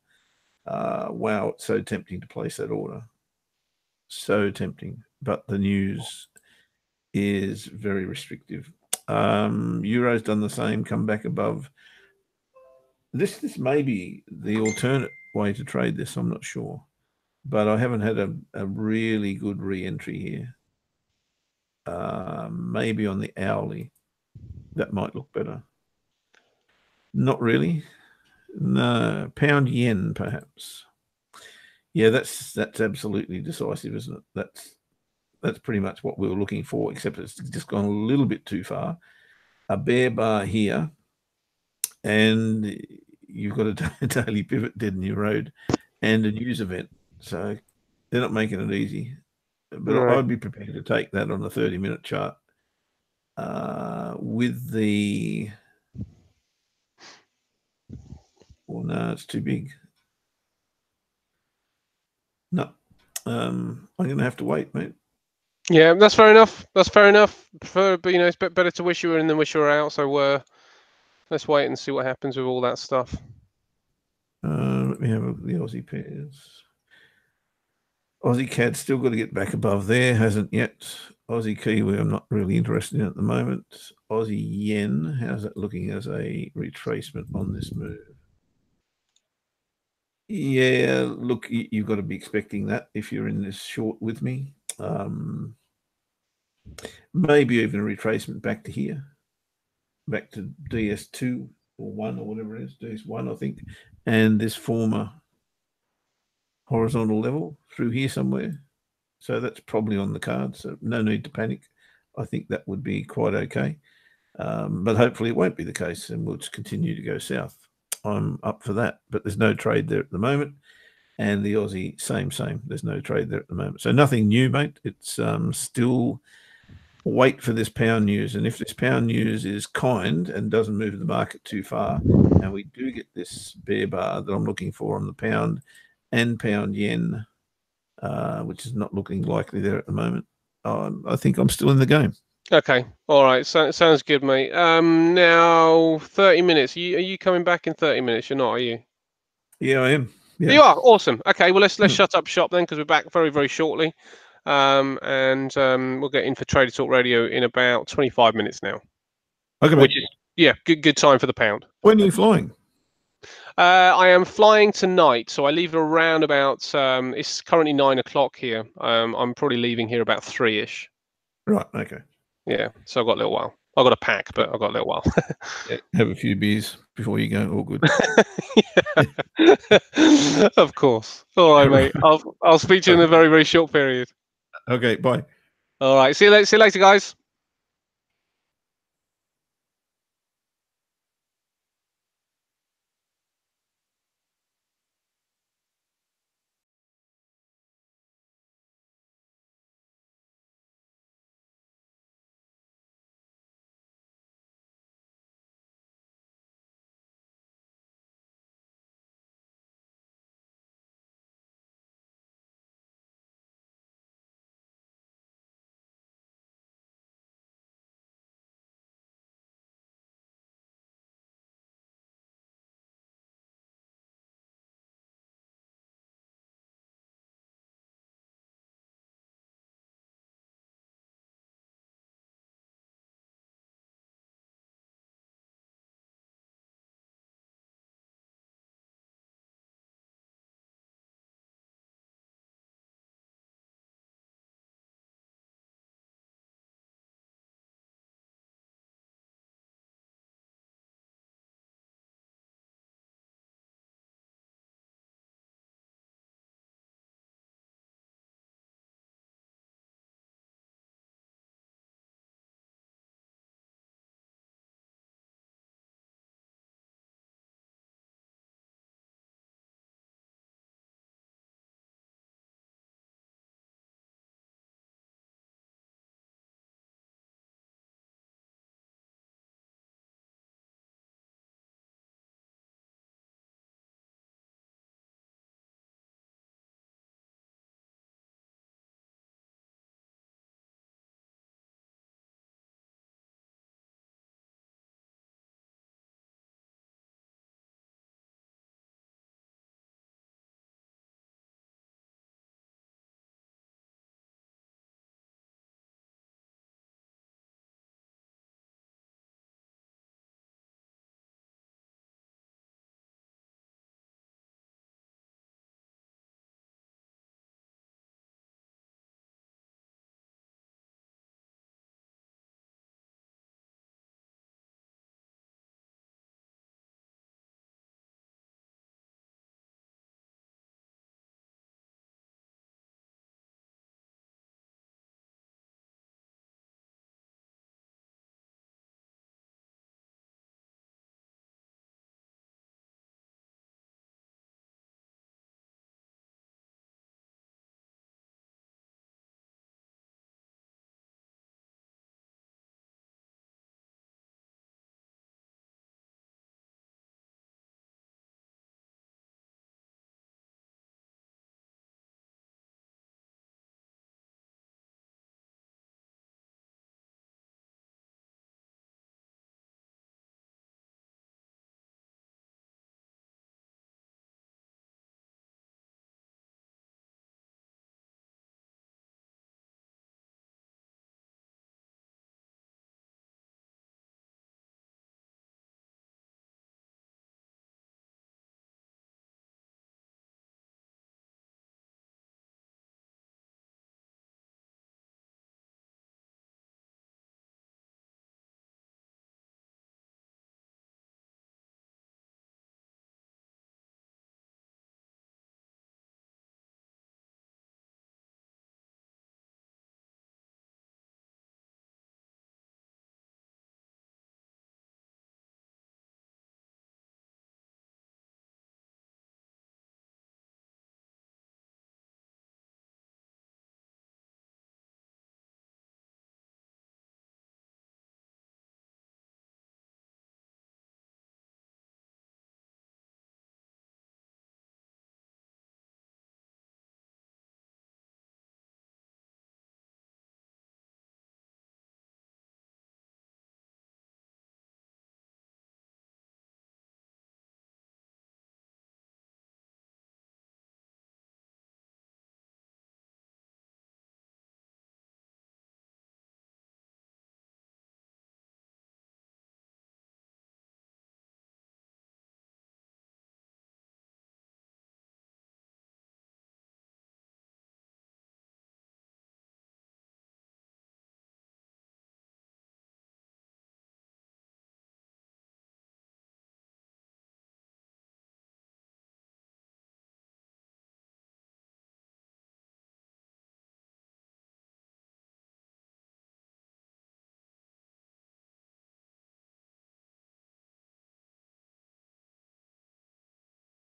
B: wow, it's so tempting to place that order. So tempting. But the news is very restrictive. Euro's done the same, come back above. This may be the alternate way to trade this, I'm not sure. But I haven't had a really good re-entry here. Maybe on the hourly. That might look better. Not really. No, pound yen perhaps. Yeah, that's absolutely decisive, isn't it? That's pretty much what we were looking for, except it's just gone a little bit too far. A bear bar here, and you've got a daily pivot dead in your road and a news event. So they're not making it easy. But
A: Right.
B: I'd be prepared to take that on a 30-minute chart. With the... Well, no, it's too big. No. I'm going to have to wait, mate.
A: Yeah, that's fair enough. That's fair enough. But it's better to wish you were in than wish you were out. So let's wait and see what happens with all that stuff.
B: Let me have a look at the Aussie pairs. Aussie CAD still got to get back above there, hasn't yet. Aussie Kiwi, I'm not really interested in at the moment. Aussie Yen, how's that looking as a retracement on this move? Yeah, look, you've got to be expecting that if you're in this short with me. Maybe even a retracement back to here, back to DS2 or 1 or whatever it is, DS1, I think, and this former horizontal level through here somewhere. So that's probably on the card, so no need to panic. I think that would be quite okay. But hopefully it won't be the case, and we'll just continue to go south. I'm up for that, but there's no trade there at the moment. And the Aussie, same. There's no trade there at the moment. So nothing new, mate. It's still wait for this pound news. And if this pound news is kind and doesn't move the market too far, and we do get this bear bar that I'm looking for on the pound and pound yen, which is not looking likely there at the moment, I think I'm still in the game.
A: Okay. All right. Sounds good, mate. Now 30 minutes. Are you coming back in 30 minutes? You're not, are you?
B: Yeah, I am. Yeah.
A: You are. Awesome. Okay. Well, let's shut up shop then, because we're back very, very shortly. And we'll get in for Trader Talk Radio in about 25 minutes now.
B: Okay,
A: which is good time for the pound.
B: When are you flying?
A: I am flying tonight, so I leave around about. It's currently 9 o'clock here. I'm probably leaving here about 3ish.
B: Right. Okay.
A: Yeah. So I've got a little while. I've got a pack, but I've got a little while.
B: Yeah, have a few beers before you go. All good.
A: Of course. All right, mate. I'll speak to you in a very, very short period.
B: Okay. Bye.
A: All right. See you later, guys.